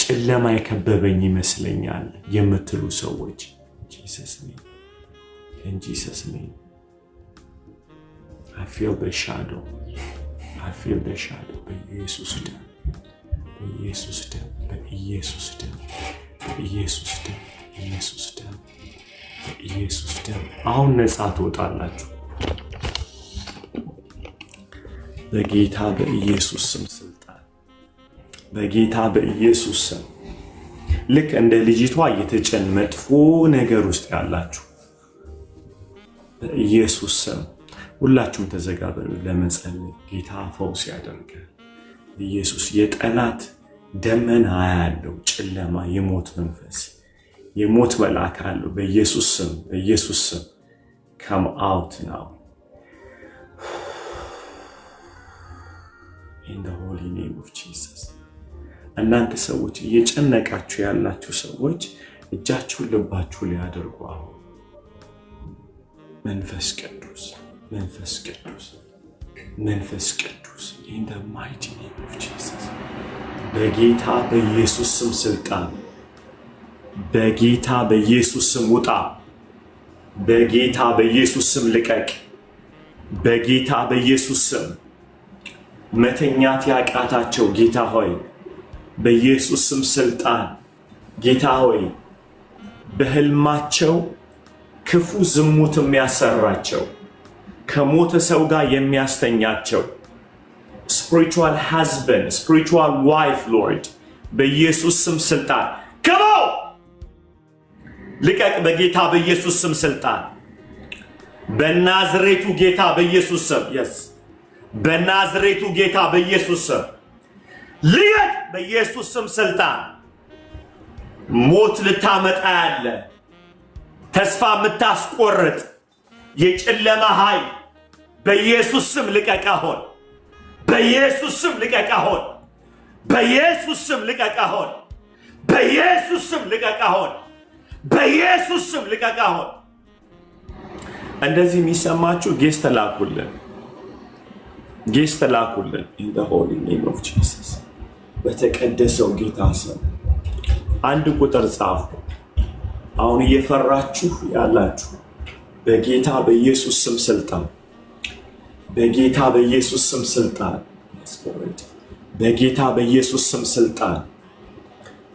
ጨለማ የከበበኝ ይመስለኛል የምትሉ ሰዎች Jesus name in Jesus name I feel the shadow በኢየሱስ ደም በኢየሱስ ደም በኢየሱስ ደም በኢየሱስ ደም በኢየሱስ ደም በኢየሱስ ደም አሁን ነፃ ትወጣላችሁ በጌታ በኢየሱስ ስም ስልጣን በጌታ በኢየሱስ ስም። ልክ እንደ ልጅቷ እየተጨን መጥፎ ነገር ውስጥ ያላችሁ በኢየሱስ ስም ሁላችሁም ተዘጋበሉ ለመጸለይ። ጌታ ፈውስ ያደርጋል። ኢየሱስ የጠላት ደመና ያለው ጨለማ የሞት መንፈስ የሞት መልአክ አለው በኢየሱስ ስም በኢየሱስ ስም come out now in the holy name of Jesus። እናንተ ሰዎች እየጨነቃችሁ ያላችሁ ሰዎች እጃችሁን ልባችሁ ላይ አድርጉ። አሁን መንፈስ ቅዱስ መንፈስ ቅዱስ መንፈስ ቅዱስ in the mighty name of Jesus በጌታ በኢየሱስ ስም ስልጣን በጌታ በኢየሱስ ስም ውጣ። በጌታ በኢየሱስ ስም ልቀቅ። በጌታ በኢየሱስ ስም መተኛት ያቃታቸው ጌታ ሆይ በኢየሱስ ስም ስልጣን ጌታ ሆይ በህልማቸው ክፉ ዝሙት የሚያሰራቸው ከሞተ ሰው ጋር የሚያስተኛቸው spiritual husband spiritual wife Lord በኢየሱስ ስም ስልጣን ከበው ልቀቅ። በጌታ በኢየሱስ ስም ስልጣን በናዝሬቱ ጌታ በኢየሱስ ስም yes በናዝሬቱ ጌታ በኢየሱስ ስም ልቀቅ። በኢየሱስ ስም ስልጣን ሞት ልታመጣ ያለ ተስፋ የምታስቆርጥ የጨለማ ኃይል በኢየሱስ ስም ልቀቅ። አሁን በኢየሱስ ስም ልቀቅ። አሁን በኢየሱስ ስም ልቀቅ። አሁን በኢየሱስ ስም ልቀቅ። አሁን በኢየሱስ ስም ልቀቅ። አሁን እንደዚህ የሚሰማችሁ ጌስት ላኩልን in the holy name of Jesus በተቀደሰው ጌታ ስም አንድ ቁጥር ጻፉ። አሁን እየፈራችሁ ያላችሁ በጌታ በኢየሱስ ስም ስልጣን በጌታ በኢየሱስ ስም ስልጣን በጌታ በኢየሱስ ስም ስልጣን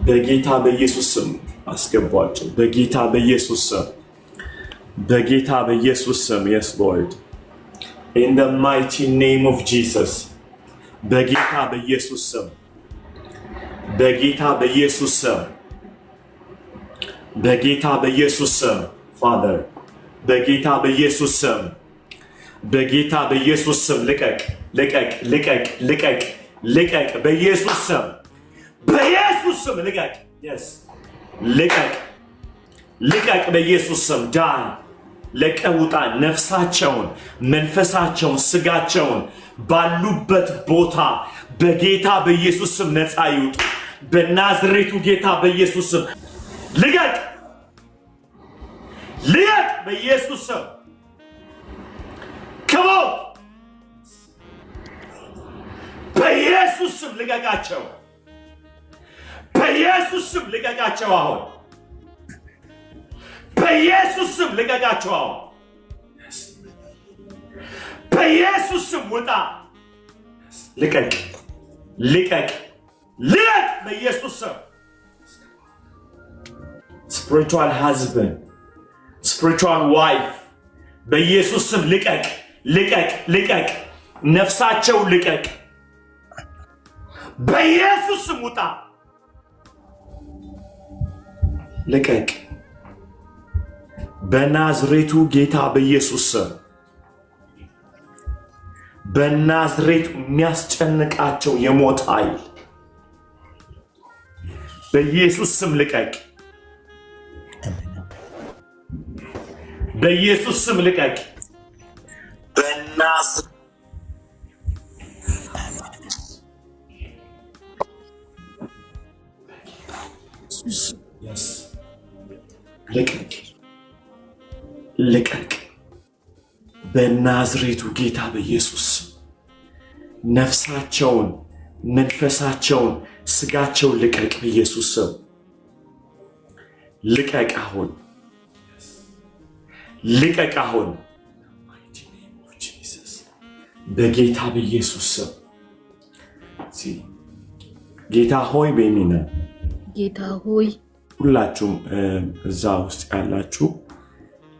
በጌታ በኢየሱስ ስም አስገቧቸው። በጌታ በኢየሱስ ስም በጌታ በኢየሱስ ስም yes Lord in the mighty name of Jesus በጌታ በኢየሱስ ስም በጌታ በኢየሱስ ስም በጌታ በኢየሱስ ስም Father በጌታ በኢየሱስ ስም በጌታ በኢየሱስ ስም ልቀቅ ልቀቅ ልቀቅ ልቀቅ ልቀቅ። በኢየሱስ ስም በኢየሱስ ስም ልቀቅ yes ልቀቅ ልቀቅ። በኢየሱስ ስም ዳን ለቀውጣ ነፍሳቸውን መንፈሳቸውን ስጋቸውን ባሉበት ቦታ በጌታ በኢየሱስ ስም ነፃ ይውጡ። በናዝሬቱ ጌታ በኢየሱስ ስም ልቀቅ ልቀቅ። በኢየሱስ ስም ከሞ በኢየሱስ ስም ልቀቃቸው። በኢየሱስ ስም ልቀቃቸው። አሁን በኢየሱስ ስም ልቀቃቸው። አሁን በኢየሱስ ስም ውጣ። ልቀቅ ልቀቅ ልቀቅ። በኢየሱስ ስም spiritual husband spiritual wife በኢየሱስ ስም ልቀቅ ልቀቅ ልቀቅ ነፍሳቸው ልቀቅ በኢየሱስ ስም ውጣ ልቀቅ በናዝሬቱ ጌታ በኢየሱስ ስም በናዝሬቱ የሚያስጨንቃቸው የሞት ኃይል በኢየሱስ ስም ልቀቅ በኢየሱስ ስም ልቀቅ በናዝሬቱ Yes. ልቀቅ ልቀቅ በናዝሬቱ ጌታ በኢየሱስ ነፍሳቸውን መንፈሳቸውን ስጋቸውን ልቀቅ በኢየሱስ ስም ልቀቅ አሁን ልቀቅ አሁን በጌታ በኢየሱስ ስም ጌታ ሆይ በሚና ጌታ ሆይ ሁላችሁም እዛ ውስጥ ያላችሁ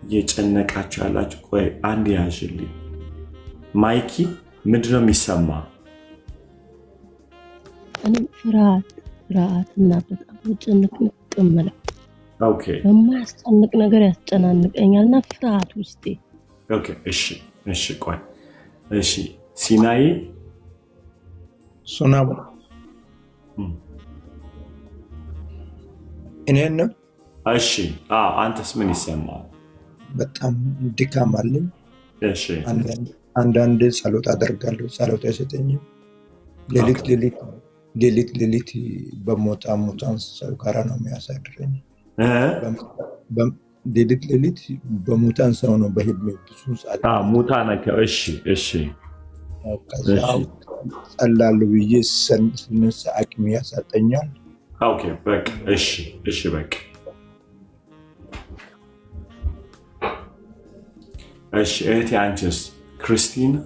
እየጨነቃችሁ ያላችሁ ቆይ አንድ ያዥልኝ ማይኪ ምንድነው የሚሰማ እኔ ፍርሃት እና በጣም ጭንቅንቅ እምለው ኦኬ የማያስጨንቅ ነገር ያስጨናንቀኛልና ፍርሃት ውስጤ ኦኬ እሺ ቆይ እሺ ሲናይ ሱናሙ እኔን እሺ አንተስ ምን ይሰማል በጣም ድካም አለኝ እሺ አንዳንድ ጸሎት አደርጋለሁ ጸሎት አይሰጠኝም ሌሊት በሞታን ሰው ጋራ ነው የሚያሳድረኝ ሌሊት በሞታን ሰው ነው በህልሜ ብዙ ሰዓት ሙታን እሺ ጸላለሁ ብዬ ስነሳ አቅሜ ያሳጠኛል ኦኬ በቃ እሺ በቃ እሺ እህቴ አንቺስ ክርስቲና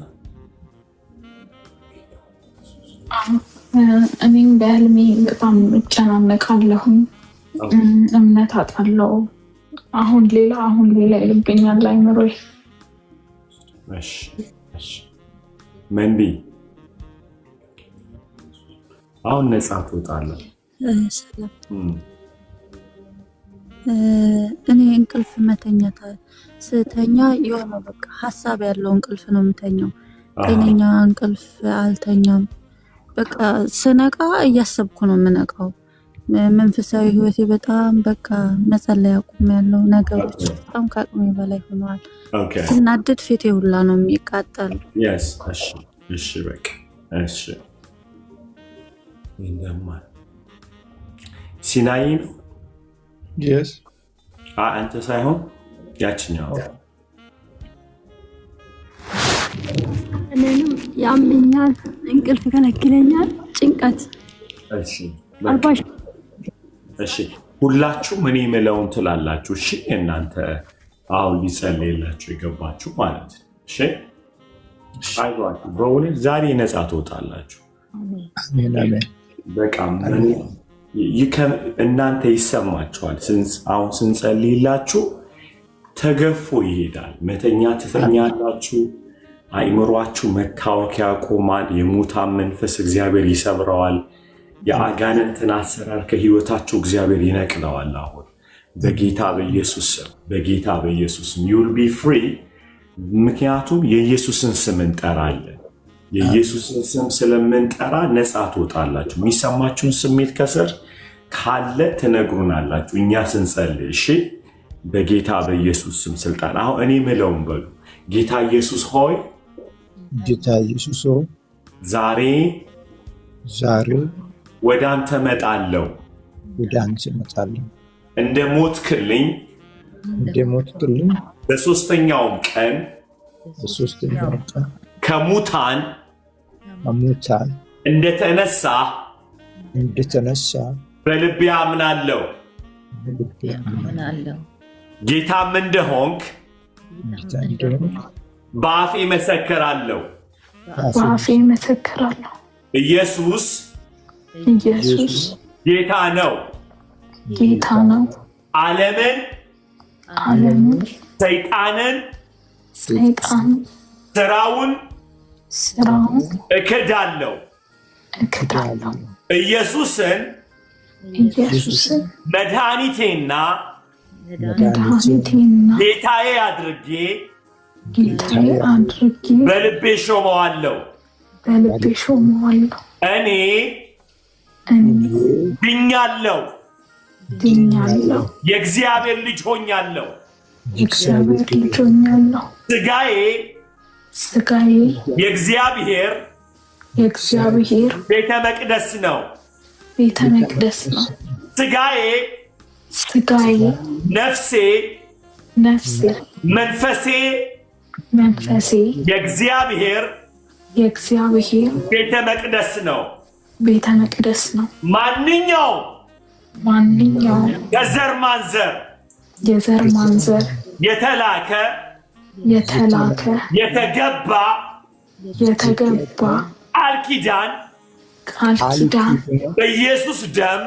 እኔም በህልሜ በጣም እጨናነቃለሁ እምነት አጣለሁ አሁን ሌላ ይልብኛል አይምሮዬ እሺ መንዲ አሁን ነፃ ትወጣለህ ሰላም እኔ እንቅልፍ መተኛት ስተኛ የሆነ በቃ ሐሳብ ያለው እንቅልፍ ነው የምተኛው ጤነኛ እንቅልፍ አልተኛም በቃ ስነቃ እያሰብኩ ነው የምነቃው መንፈሳዊ ህይወቴ በጣም በቃ መጸለይ አቁሜያለሁ ነገሮች በጣም ከአቅሜ በላይ ሆነዋል ስናደድ ፊቴ ሁላ ነው የሚቃጠል እሺ በቃ እሺ እንደማን ሲናይ ነው yes አንተ ሳይሆን ያችኛው እኔንም ያመኛል እንቅልፍ ከለክለኛል ጭንቀት እሺ ሁላችሁ ምን ይመለውን ትላላችሁ እሺ እናንተ አሁን ሊጸልይላችሁ ይገባችሁ ማለት እሺ አይዟችሁ በእውነት ዛሬ ነፃ ትወጣላችሁ አሜን በቃ እናንተ ይሰማችኋል አሁን ስንጸልይላችሁ ተገፎ ይሄዳል መተኛ ትተኛላችሁ አይምሯችሁ መታወክ ያቆማል የሙታን መንፈስ እግዚአብሔር ይሰብረዋል የአጋንንትን አሰራር ከህይወታችሁ እግዚአብሔር ይነቅለዋል አሁን በጌታ በኢየሱስ you will be free ምክንያቱም የኢየሱስን ስም እንጠራለን የኢየሱስን ስም ስለምንጠራ ነፃ ትወጣላችሁ የሚሰማችሁን ስሜት ከስር ካለ ትነግሩናላችሁ እኛ ስንጸልይ እሺ በጌታ በኢየሱስ ስም ስልጣን አሁን እኔ ምለውን በሉ ጌታ ኢየሱስ ሆይ ዛሬ ወደ አንተ መጣለሁ እንደ ሞትክልኝ በሶስተኛውም ቀን ከሙታን እንደተነሳ በልቤ አምናለሁ ጌታም እንደሆንክ በአፌ መሰክራለሁ ኢየሱስ ጌታ ነው ዓለምን ዓለምን ሰይጣንን ስራውን እክዳለሁ። ኢየሱስን መድኃኒቴና ጌታዬ አድርጌ በልቤ ሾመዋለሁ። እኔ ድኛለሁ። የእግዚአብሔር ልጅ ሆኛለሁ። ሥጋዬ የእግዚአብሔር ቤተ መቅደስ ነው። ሥጋዬ ነፍሴ መንፈሴ የእግዚአብሔር ቤተ መቅደስ ነው። ማንኛውም የዘር ማንዘር የተላከ የተገባ ቃል ኪዳን በኢየሱስ ደም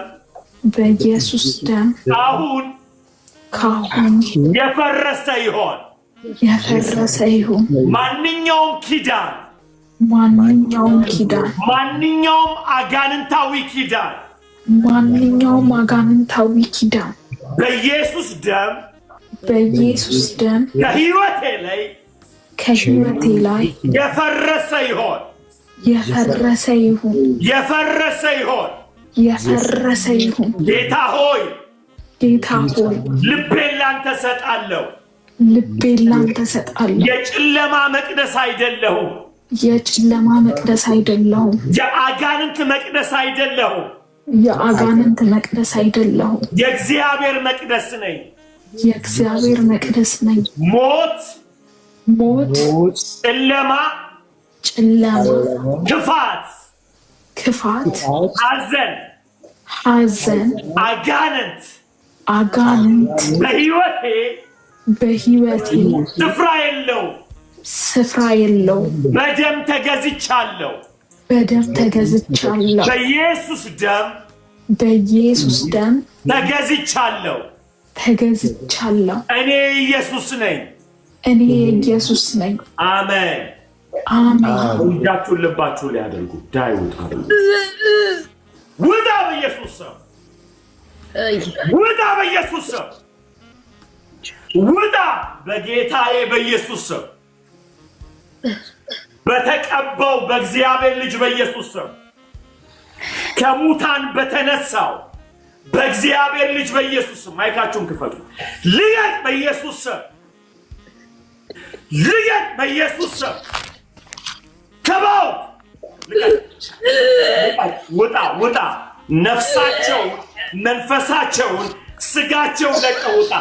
አሁን የፈረሰ ይሆን። ማንኛውም ኪዳን ማንኛውም አጋንንታዊ ኪዳን በኢየሱስ ደም ከሕይወቴ ላይ የፈረሰ ይሆን። ጌታ ሆይ ልቤን ላንተ ሰጣለሁ። የጨለማ መቅደስ አይደለሁም። የአጋንንት መቅደስ አይደለሁም። የእግዚአብሔር መቅደስ ነኝ። ሞት ጨለማ ክፋት ሐዘን አጋንንት በሕይወቴ ስፍራ የለውም። በደም ተገዝቻለሁ። በኢየሱስ ደም ተገዝቻለሁ። እኔ ኢየሱስ ነኝ። አሜን። እጃችሁን ልባችሁ ላይ አድርጉ። ዳይ ውጣ በኢየሱስ ስም። ውጣ በጌታዬ በኢየሱስ ስም። በተቀባው በእግዚአብሔር ልጅ በኢየሱስ ስም። ከሙታን በተነሳው በእግዚአብሔር ልጅ በኢየሱስ ስም። ማይካችሁን ክፈቱ። ልቀቅ በኢየሱስ ስም። ከበው ውጣ። ነፍሳቸውን መንፈሳቸውን ስጋቸውን ለቀው ውጣ።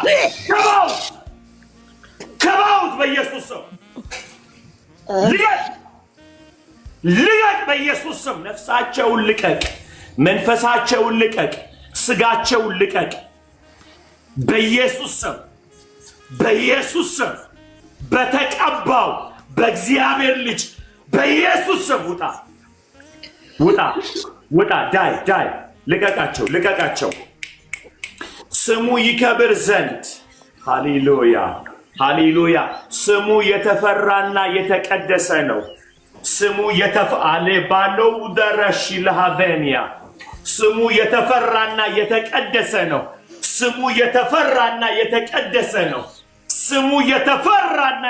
ከበውት በኢየሱስ ስም። ልቀቅ በኢየሱስ ስም። ነፍሳቸውን ልቀቅ፣ መንፈሳቸውን ልቀቅ፣ ስጋቸውን ልቀቅ በኢየሱስ ስም። በተቀባው በእግዚአብሔር ልጅ በኢየሱስ ስም ውጣ። ዳይ ልቀቃቸው። ስሙ ይከብር ዘንድ ሃሌሉያ። ስሙ የተፈራና የተቀደሰ ነው። ስሙ የተፈአለ ባለው ደረሽ ለሃቬኒያ ስሙ የተፈራና የተቀደሰ ነው። ስሙ የተፈራና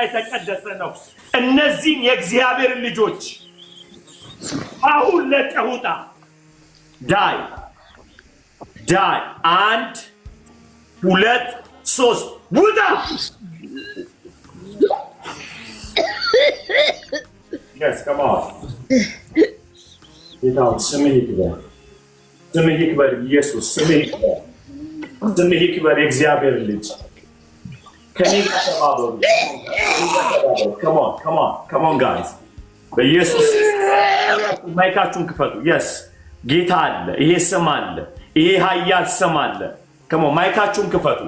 የተቀደሰ ነው። እነዚህን የእግዚአብሔር ልጆች አሁን ለቀህ ውጣ። ዳይ 1 2 3 ውጣ። Yes, come on. ስምህ ይክበር ኢየሱስ። ስምህ ይክበር የእግዚአብሔር ልጅ። ከኔ ጋር ተባበሩ። Come on guys. በኢየሱስ ማይካችሁን ክፈቱ። Yes, ጌታ አለ። ይሄ ስም አለ። ይሄ ኃያል ስም አለ። ማይካችሁን ክፈቱ።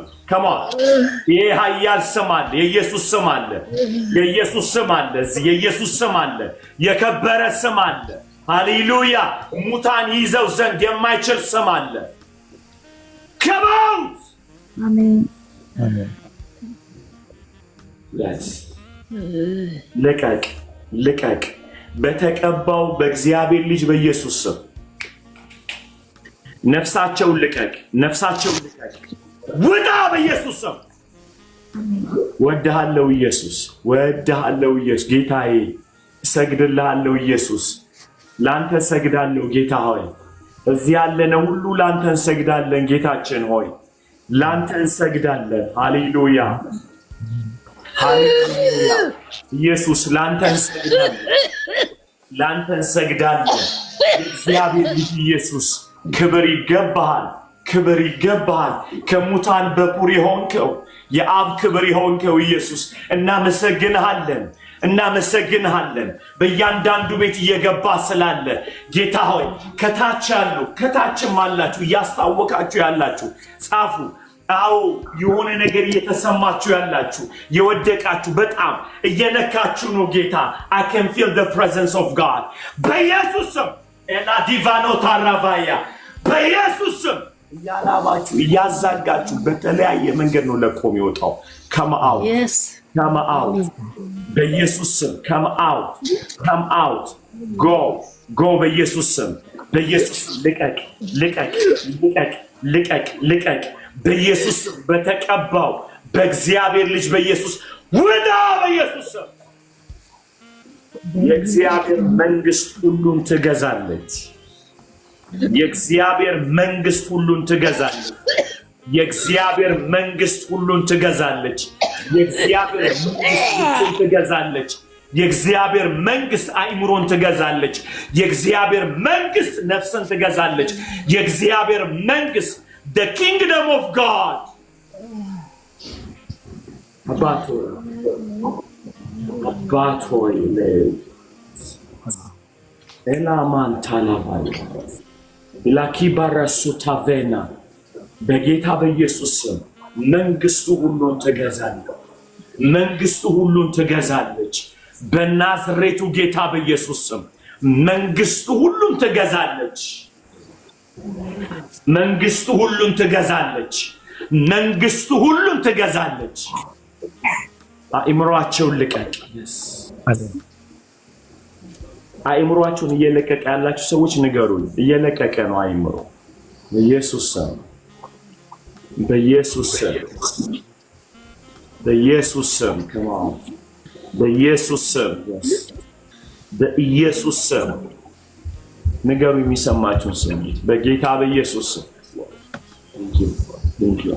ይሄ ኃያል ስም አለ። የኢየሱስ ስም አለ። የኢየሱስ ስም አለ። የከበረ ስም አለ። ሃሌሉያ። ሙታን ይዘው ዘንድ የማይችል ስም አለ። አሜን። ልቀቅ ልቀቅ በተቀባው በእግዚአብሔር ልጅ በኢየሱስ ስም ነፍሳቸውን ልቀቅ ነፍሳቸውን ልቀቅ ውጣ በኢየሱስ ስም ወድሃለሁ ኢየሱስ ወድሃለሁ ኢየሱስ ጌታዬ ሰግድልሃለሁ ኢየሱስ ላንተ ሰግዳለሁ ጌታ ሆይ እዚህ ያለነው ሁሉ ላንተ እንሰግዳለን ጌታችን ሆይ ላንተ እንሰግዳለን ሃሌሉያ ሃሌሉያ ኢየሱስ ላንተ እንሰግዳለን እግዚአብሔር ልጅ ኢየሱስ ክብር ይገባሃል ከሙታን በኩር የሆንከው የአብ ክብር የሆንከው ኢየሱስ እናመሰግንሃለን በእያንዳንዱ ቤት እየገባ ስላለ ጌታ ሆይ ከታችም አላችሁ እያስታወቃችሁ ያላችሁ ጻፉ አዎ የሆነ ነገር እየተሰማችሁ ያላችሁ የወደቃችሁ በጣም እየነካችሁ ነው ጌታ I can feel the presence of God በኢየሱስ ስም ኤላ ዲቫኖ ታራቫያ በኢየሱስ ስም እያላባችሁ እያዛጋችሁ በተለያየ መንገድ ነው ለቆም ይወጣው come out በኢየሱስ ስም come out go በኢየሱስ ስም ልቀቅ በኢየሱስ በተቀባው በእግዚአብሔር ልጅ በኢየሱስ ወዳ በኢየሱስ ስም የእግዚአብሔር መንግስት ሁሉን ትገዛለች የእግዚአብሔር መንግስት ሁሉን ትገዛለች የእግዚአብሔር መንግስት አእምሮን ትገዛለች የእግዚአብሔር መንግስት ነፍስን ትገዛለች የእግዚአብሔር መንግስት the kingdom of God abato elaman talabai ilakibarasu tavena በጌታ በኢየሱስ ስም መንግስቱ ሁሉን ትገዛለች በናዝሬቱ ጌታ በኢየሱስ ስም መንግስቱ ሁሉን ትገዛለች አእምሮአቸውን ልቀቅ አእምሮአቸውን እየለቀቀ ያላችሁ ሰዎች ንገሩኝ እየለቀቀ ነው አእምሮ በኢየሱስ ስም በኢየሱስ ስም come on በኢየሱስ ስም ንገሩ የሚሰማችሁን ስሜት በጌታ በኢየሱስ ስም thank you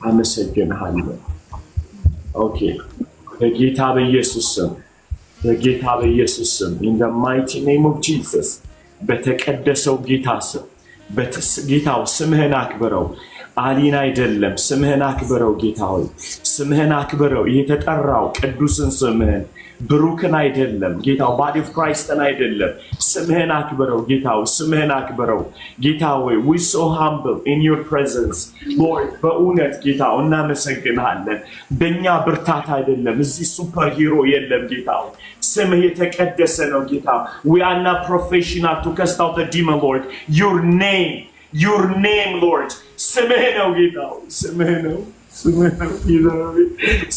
አመሰግናለሁ ኦኬ በጌታ በኢየሱስ ስም in the mighty name of Jesus በተቀደሰው ጌታ ስም ጌታው ስምህን አክብረው አሊን አይደለም ስምህን አክብረው ጌታ ሆይ ስምህን አክብረው የተጠራው ቅዱስን ስምህን ብሩክን አይደለም ጌታው ባዲ ኦፍ ክራይስትን አይደለም ስምህን አክብረው ጌታው ስምህን አክብረው ጌታ ሆይ we so humble in your presence Lord በእውነት ጌታው እናመሰግንሃለን በእኛ ብርታት አይደለም እዚህ ሱፐር ሂሮ የለም ጌታው ስምህ የተቀደሰ ነው ጌታ we are not professional to cast out the demon Lord your name Lord ስምህ ነው ጌታው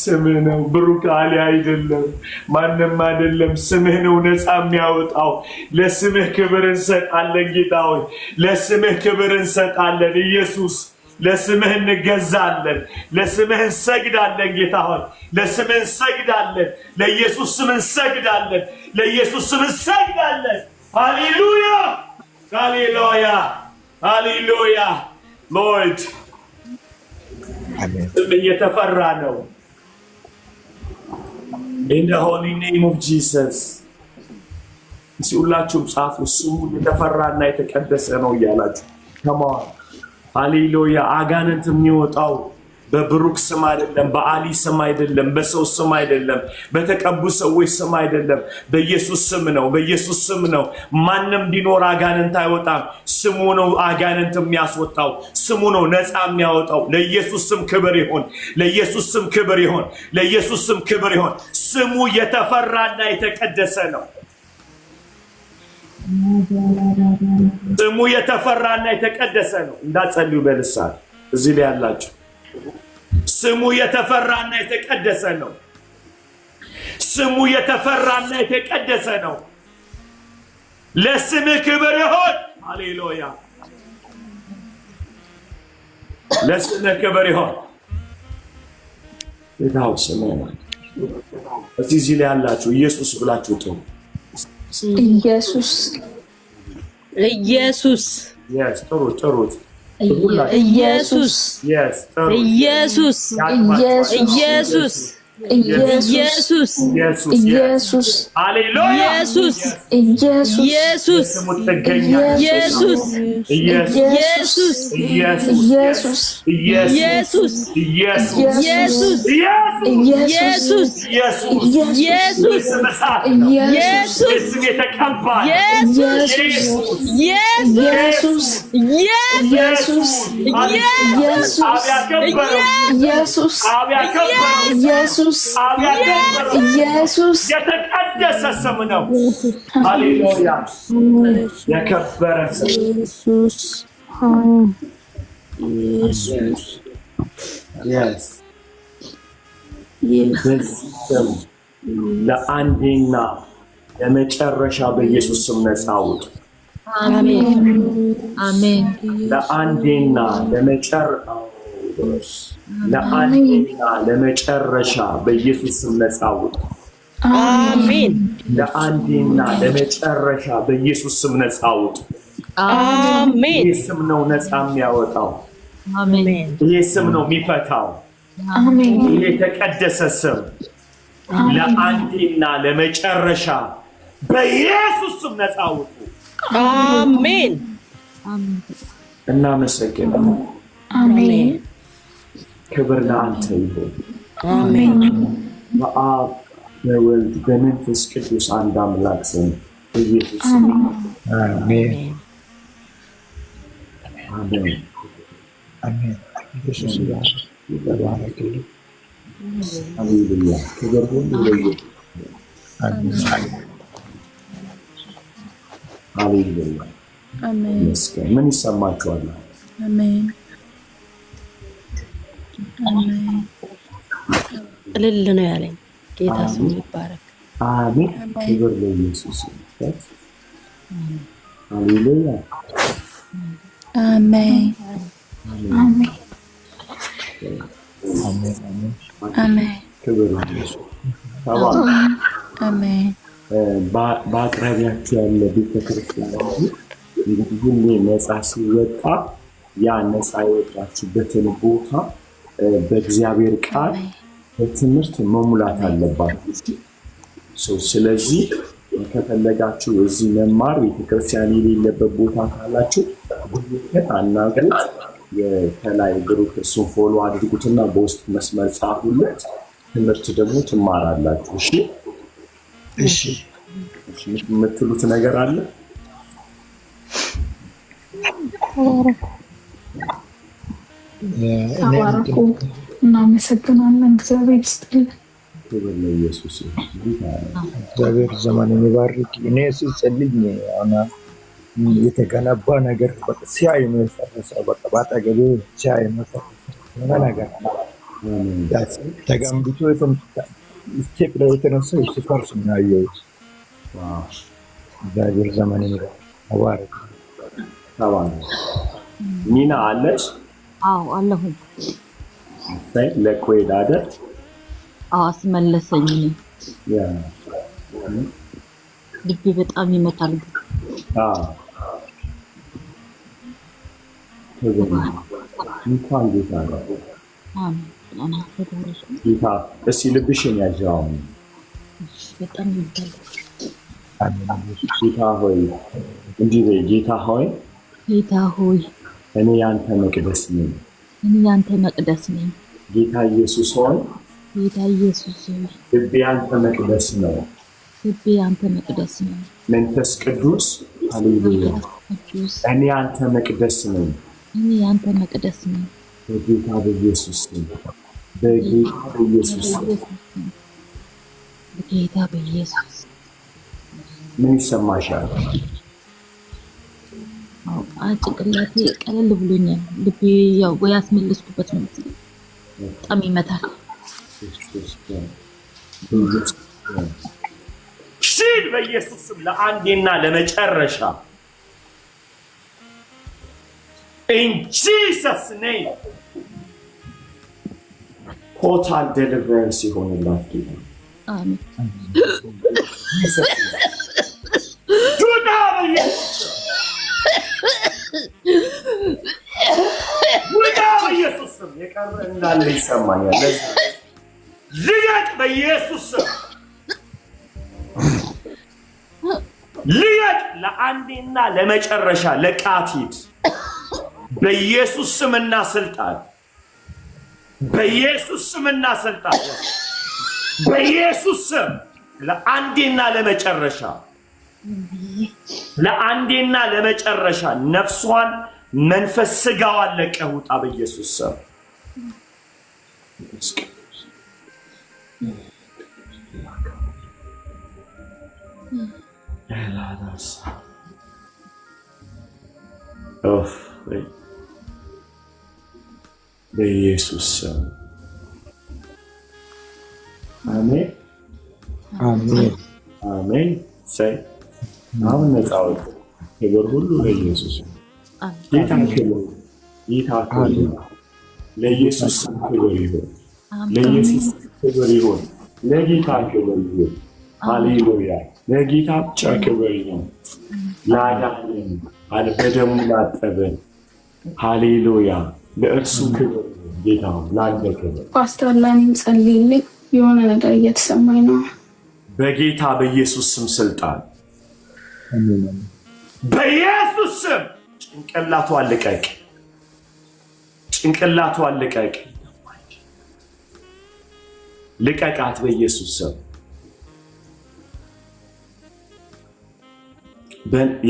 ስምህ ነው ብሩክ አሊ አይደለም ማንም አይደለም ስምህ ነው ነፃ የሚያወጣው ለስምህ ክብር እንሰጣለን ጌታው ለስምህ ክብር እንሰጣለን ኢየሱስ ለስምህ እንገዛለን ለስምህ እንሰግዳለን ጌታው ለስምህ እንሰግዳለን ለኢየሱስ ስም እንሰግዳለን ለኢየሱስ ስም እንሰግዳለን ሃሌሉያ Lord የተፈራ ነው in the holy name of Jesus ሁላችሁም ጻፉ ስሙ የተፈራና የተቀደሰ ነው እያላችሁ come on ሃሌሉያ አጋንንት የሚወጣው በብሩክ ስም አይደለም በአሊ ስም አይደለም በሰው ስም አይደለም በተቀቡ ሰዎች ስም አይደለም በኢየሱስ ስም ነው ማንም ቢኖር አጋንንት አይወጣም ስሙ ነው አጋንንት የሚያስወጣው ስሙ ነው ነፃ የሚያወጣው ለኢየሱስ ስም ክብር ይሁን ስሙ የተፈራና የተቀደሰ ነው እንዳጸልዩ በልሳን እዚህ ላይ ያላችሁ ስሙ የተፈራና የተቀደሰ ነው። ስሙ የተፈራና የተቀደሰ ነው። ለስምህ ክብር ይሁን። ሃሌሉያ። ለስምህ ክብር ይሁን። ጌታው ስሙ እዚህ ላይ ያላችሁ ኢየሱስ ብላችሁ ጥሩ። ኢየሱስ ኢየሱስ yes ጥሩት ኢየሱስ yes ኢየሱስ ኢየሱስ ኢየሱስ ኢየሱስ ሃሌሉያ ኢየሱስ ኢየሱስ ኢየሱስ ስሙ ተገኛ ኢየሱስ ኢየሱስ ኢየሱስ ኢየሱስ ኢየሱስ ኢየሱስ ኢየሱስ ኢየሱስ ኢየሱስ ስም የተቀባ ኢየሱስ ኢየሱስ ኢየሱስ ኢየሱስ ኢየሱስ ኢየሱስ የተቀደሰ ስም ነው። ሃሌሉያ የከበረ ስም ኢየሱስ ኢየሱስ yes ስም ለአንዴና ለመጨረሻ በኢየሱስ ስም ነፃ ውጡ። አሜን አሜን ለአንዴና ለመጨረሻ በኢየሱስ ስም ነፃ ውጡ። አሜን ለአንዴና ለመጨረሻ በኢየሱስ ስም ነፃ ውጡ። አሜን ይህ ስም ነው ነፃ የሚያወጣው። አሜን ይህ ስም ነው የሚፈታው። አሜን ይህ የተቀደሰ ስም ለአንዴና ለመጨረሻ በኢየሱስ ስም ነፃ ውጡ። አሜን እናመሰግናለን። አሜን ክብር ለአንተ ይሁን። አሜን በአብ በወልድ በመንፈስ ቅዱስ አንድ አምላክ ስም በኢየሱስ ስም አሜን አሜን። አሜን። ኢየሱስ ይባርክልኝ። ሃሌሉያ ክብር ሁሉ ለኢየሱስ። አሜን። ሃሌሉያ አሜን ይመስገን። ምን ይሰማችኋል? አሜን አሜን እልል ነው ያለኝ። ጌታ ስሙ ይባረክ። አሜን ክብር ለኢየሱስ ይሁን። ሃሌሉያ አሜን አሜን አሜን ክብር ለኢየሱስ። ተባረኩ። አሜን በአቅራቢያችሁ ያለ ቤተክርስቲያን እንግዲህ ሁሌ ነፃ ሲወጣ ያ ነፃ የወጣችበትን ቦታ በእግዚአብሔር ቃል በትምህርት መሙላት አለባችሁ። ስለዚህ ከፈለጋችሁ እዚህ መማር ቤተክርስቲያን የሌለበት ቦታ ካላችሁ አናግሩት። ከላይ ግሩፕ እሱን ፎሎ አድርጉትና በውስጥ መስመር ጻፉለት። ትምህርት ደግሞ ትማራላችሁ። እሺ የምትሉት ነገር አለ? ተባረኩ። እናመሰግናለን። እግዚአብሔር ይስጥልን። ክብር ለኢየሱስ ይሁን። እግዚአብሔር ዘመኑን ይባርክ። እኔ ስጸልይ አሁን የተገነባ ነገር ሲያይ ነው የፈረሰው። በቃ ባጠገቤ ሲያይ ነው የፈረሰው ነገር ተገንብቶ ስቴፕ ላይ የተነሳው ሲፈርስ ነው ያየሁት። እግዚአብሔር ዘመኑን ይባርክ። ተባረክ። ሚና አለች? አዎ አለሁ። ለቆ ሄዳ አይደል? አዎ አስመለሰኝ። ልቤ በጣም ይመታል። እንኳን ጌታ ነው ጌታ። እስኪ ልብሽን ያዥው። በጣም ይመታል። ጌታ ሆይ እንዲህ በይ። ጌታ ሆይ ጌታ ሆይ እኔ ያንተ መቅደስ ነኝ። እኔ ያንተ መቅደስ ነኝ። ጌታ ኢየሱስ ሆይ ጌታ ኢየሱስ ሆይ ልቤ ያንተ መቅደስ ነው። ልቤ ያንተ መቅደስ ነው። መንፈስ ቅዱስ ሃሌሉያ እኔ ያንተ መቅደስ ነኝ። እኔ ያንተ መቅደስ ነኝ። በጌታ በኢየሱስ ስም በጌታ በኢየሱስ ስም በጌታ በኢየሱስ ምን ይሰማሻል? ጭንቅላቴ ቀለል ብሎኛል። ልቤ ያው ወይ ያስመለስኩበት ነው መሰለኝ። በጣም ይመታል። ሽል በኢየሱስ ስም ለአንዴና ለመጨረሻ in Jesus name total deliverance ይሆንላት ጌታ አሜን። ዱዳ በኢየሱስ በኢየሱስ ስም የቀረ እንዳለ ይሰማኛል። ልቀቅ በኢየሱስ ስም ልቀቅ ለአንዴና ለመጨረሻ ለቃቲት በኢየሱስ ስምና ስልጣን በኢየሱስ ስምና ስልጣን በኢየሱስ ስም ለአንዴና ለመጨረሻ ነፍሷን መንፈስ ስጋዋን ለቀህ ውጣ በኢየሱስ ስም። በኢየሱስ ስም አሜን አሜን አሜን። ሰይ አሁን ነፃ ወጣ። ክብር ሁሉ ለኢየሱስ ጌታ ክብር ለኢየሱስ ክብር ይሁን። ለኢየሱስ ክብር ይሁን። ለጌታ ክብር ይሁን። ሃሌሉያ። ለጌታ ብቻ ክብር ይሁን። ላዳነን በደሙ ላጠበን ሃሌሉያ። ለእርሱ ክብር ጌታ ላንተ ክብር። ፓስተር ለኔም ጸልይልኝ፣ የሆነ ነገር እየተሰማኝ ነው። በጌታ በኢየሱስ ስም ስልጣን በኢየሱስ ስም ጭንቅላቷን ልቀቅ፣ ጭንቅላቷን ልቀቅ፣ ልቀቃት በኢየሱስ ስም።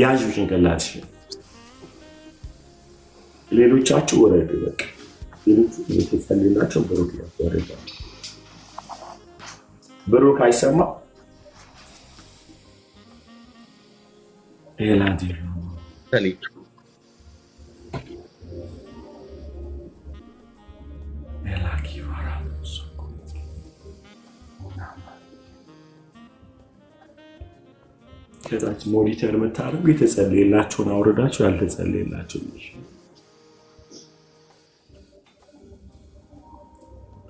ያዥ ጭንቅላትሽ። ሌሎቻችሁ ወረዱ። በቃ ሌሎቹ የተጸለየላቸው ብሩክ ወረዱ። ብሩክ አይሰማ ኤላንዲ ከታች ሞኒተር መታረጉ የተጸለየላቸውን አውርዳቸው ያልተጸለየላቸው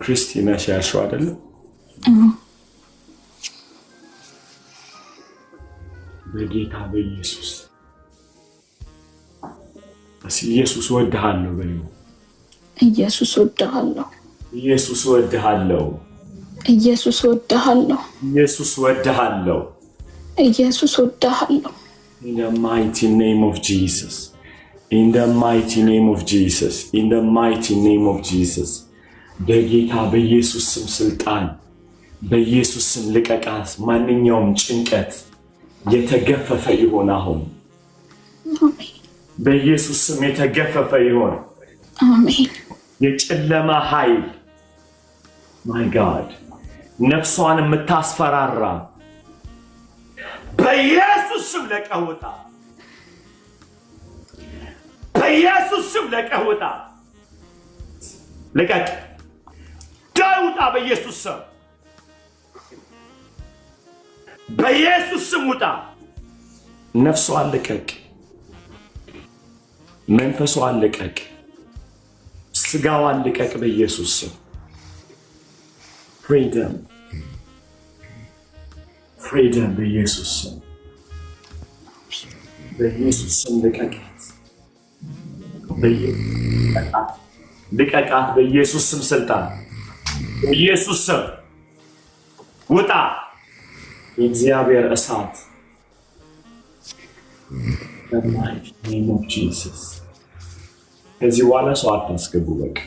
ክርስቲና ሻርሾ አይደለም። በጌታ በኢየሱስ ኢየሱስ ወድሃለሁ በሉ። ኢየሱስ ወድሃለሁ፣ ኢየሱስ ወድሃለሁ፣ ኢየሱስ ወድሃለሁ፣ ኢየሱስ ወድሃለሁ፣ ኢየሱስ ወድሃለሁ። In the mighty name of Jesus, in the mighty name of Jesus, in the mighty name of Jesus. በጌታ በኢየሱስ ስም ስልጣን በኢየሱስ ስም ልቀቃት። ማንኛውም ጭንቀት የተገፈፈ ይሆን አሁን አሜን። በኢየሱስ ስም የተገፈፈ ይሆን አሜን። የጨለማ ኃይል ማይ ጋድ ነፍሷን የምታስፈራራ በኢየሱስ ስም ለቀውጣ፣ በኢየሱስ ስም ለቀውጣ። ልቀቅ፣ ዳውጣ በኢየሱስ ስም፣ በኢየሱስ ስም ውጣ። ነፍሷን ልቀቅ፣ መንፈሷን ልቀቅ፣ ስጋዋን ልቀቅ በኢየሱስ ስም። ፍሪደም ፍሪደም በኢየሱስ ስም፣ በኢየሱስ ስም ልቀቃት፣ ልቀቃት በኢየሱስ ስም ስልጣን፣ በኢየሱስ ስም ውጣ። የእግዚአብሔር እሳት በማይት ኔም ኦፍ ጂሰስ። ከዚህ በኋላ ሰው አታስገቡ። በቃ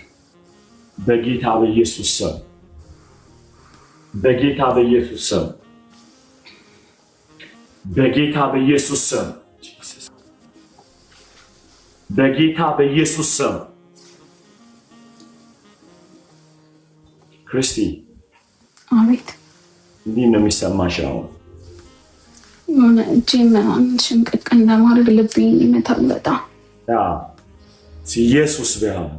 በጌታ በኢየሱስ ስም፣ በጌታ በኢየሱስ ስም፣ በጌታ በኢየሱስ ስም፣ በጌታ በኢየሱስ ስም። ክርስቲ አቤት። እንዲህ ነው የሚሰማሽ አሁን? የሆነ እጄ ምናምን ሽምቅቅ እንደማድረግ ልብኝ ይመታል በጣም። ኢየሱስ ቢሆን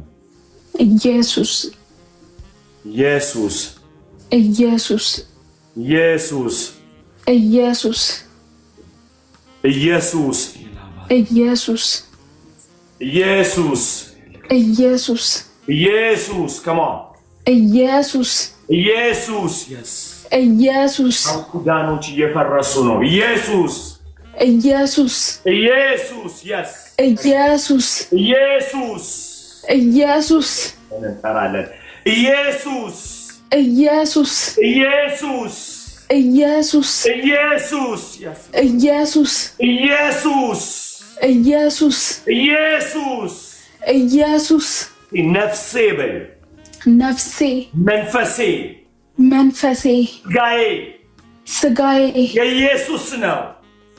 ኢየሱስ ኢየሱስ ኢየሱስ ኢየሱስ ኢየሱስ ኢየሱስ ኢየሱስ ኢየሱስ ኢየሱስ ኢየሱስ come on ኢየሱስ ኢየሱስ yes ኢየሱስ ኪዳኖች እየፈረሱ ነው ኢየሱስ ኢየሱስ ኢየሱስ yes ኢየሱስ ኢየሱስ ኢየሱስ እንጠራለን ኢየሱስ ኢየሱስ ኢየሱስ ኢየሱስ ኢየሱስ yes ኢየሱስ ኢየሱስ ኢየሱስ ኢየሱስ ኢየሱስ ነፍሴ በል ነፍሴ መንፈሴ መንፈሴ ጋዬ ስጋዬ የኢየሱስ ነው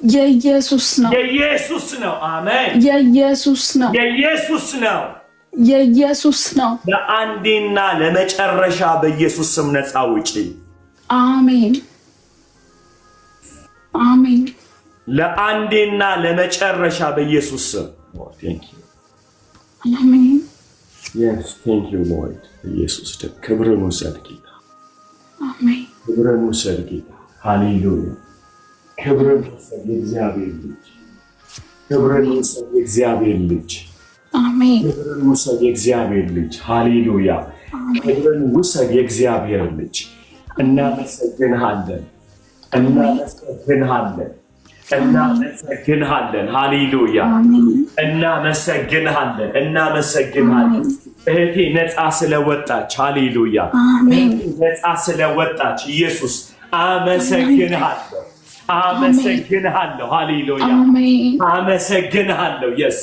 የኢየሱስ ነው የኢየሱስ ነው አሜን የኢየሱስ ነው የኢየሱስ ነው የኢየሱስ ነው ለአንዴና ለመጨረሻ በኢየሱስ ስም ነፃ ውጪ አሜን አሜን ለአንዴና ለመጨረሻ በኢየሱስ ስም thank you አሜን yes thank you lord ኢየሱስ ክብርን ውሰድ ጌታ አሜን ክብርን ውሰድ ጌታ ሃሌሉያ ክብርን ውሰድ የእግዚአብሔር ልጅ ክብርን ውሰድ የእግዚአብሔር ልጅ አሜን ክብርን ውሰድ የእግዚአብሔር ልጅ ሃሌሉያ ክብርን ውሰድ የእግዚአብሔር ልጅ እናመሰግንሃለን እናመሰግንሃለን እናመሰግንሃለን ሃሌሉያ እናመሰግንሃለን እናመሰግንሃለን እህቴ ነፃ ስለወጣች ሃሌሉያ ነፃ ስለወጣች ኢየሱስ አመሰግንሃለሁ አመሰግንሃለሁ ሃሌሉያ አመሰግንሃለሁ yes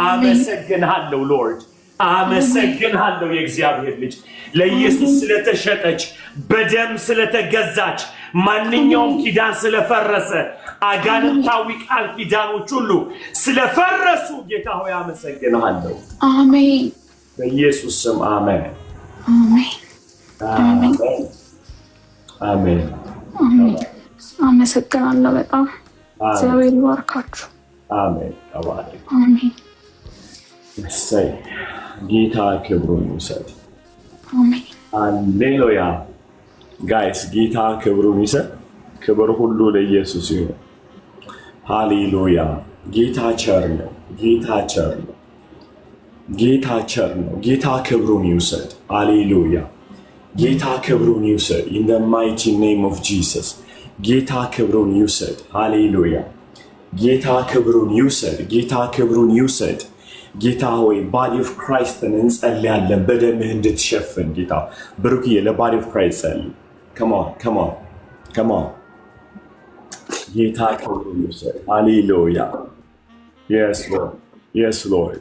አመሰግንሃለሁ ሎርድ አመሰግንሃለሁ የእግዚአብሔር ልጅ ለኢየሱስ ስለተሸጠች በደም ስለተገዛች ማንኛውም ኪዳን ስለፈረሰ አጋንንታዊ ቃል ኪዳኖች ሁሉ ስለፈረሱ ጌታ ሆይ አመሰግንሃለሁ አሜን በኢየሱስ ስም አሜን አሜን አሜን አሜን አሜን አመሰግናለሁ በጣም እግዚአብሔር ይባርካችሁ አሜን ተባረክ አሜን እሰይ ጌታ ክብሩን ይውሰድ አሜን ሃሌሉያ ጋይስ ጌታ ክብሩን ይውሰድ ክብር ሁሉ ለኢየሱስ ይሁን ሃሌሉያ ጌታ ቸር ነው ጌታ ቸር ነው ጌታ ቸር ነው ጌታ ክብሩን ይውሰድ ሃሌሉያ ጌታ ክብሩን ይውሰድ in the mighty name of Jesus ጌታ ክብሩን ይውሰድ ሃሌሉያ ጌታ ክብሩን ይውሰድ ጌታ ክብሩን ይውሰድ ጌታ ሆይ ባዲ ኦፍ ክራይስትን እንጸልያለን በደምህ እንድትሸፍን ጌታ ብሩክዬ ለባዲ ኦፍ ክራይስት ጸልይ come on ጌታ ክብሩን ይውሰድ ሃሌሉያ yes lord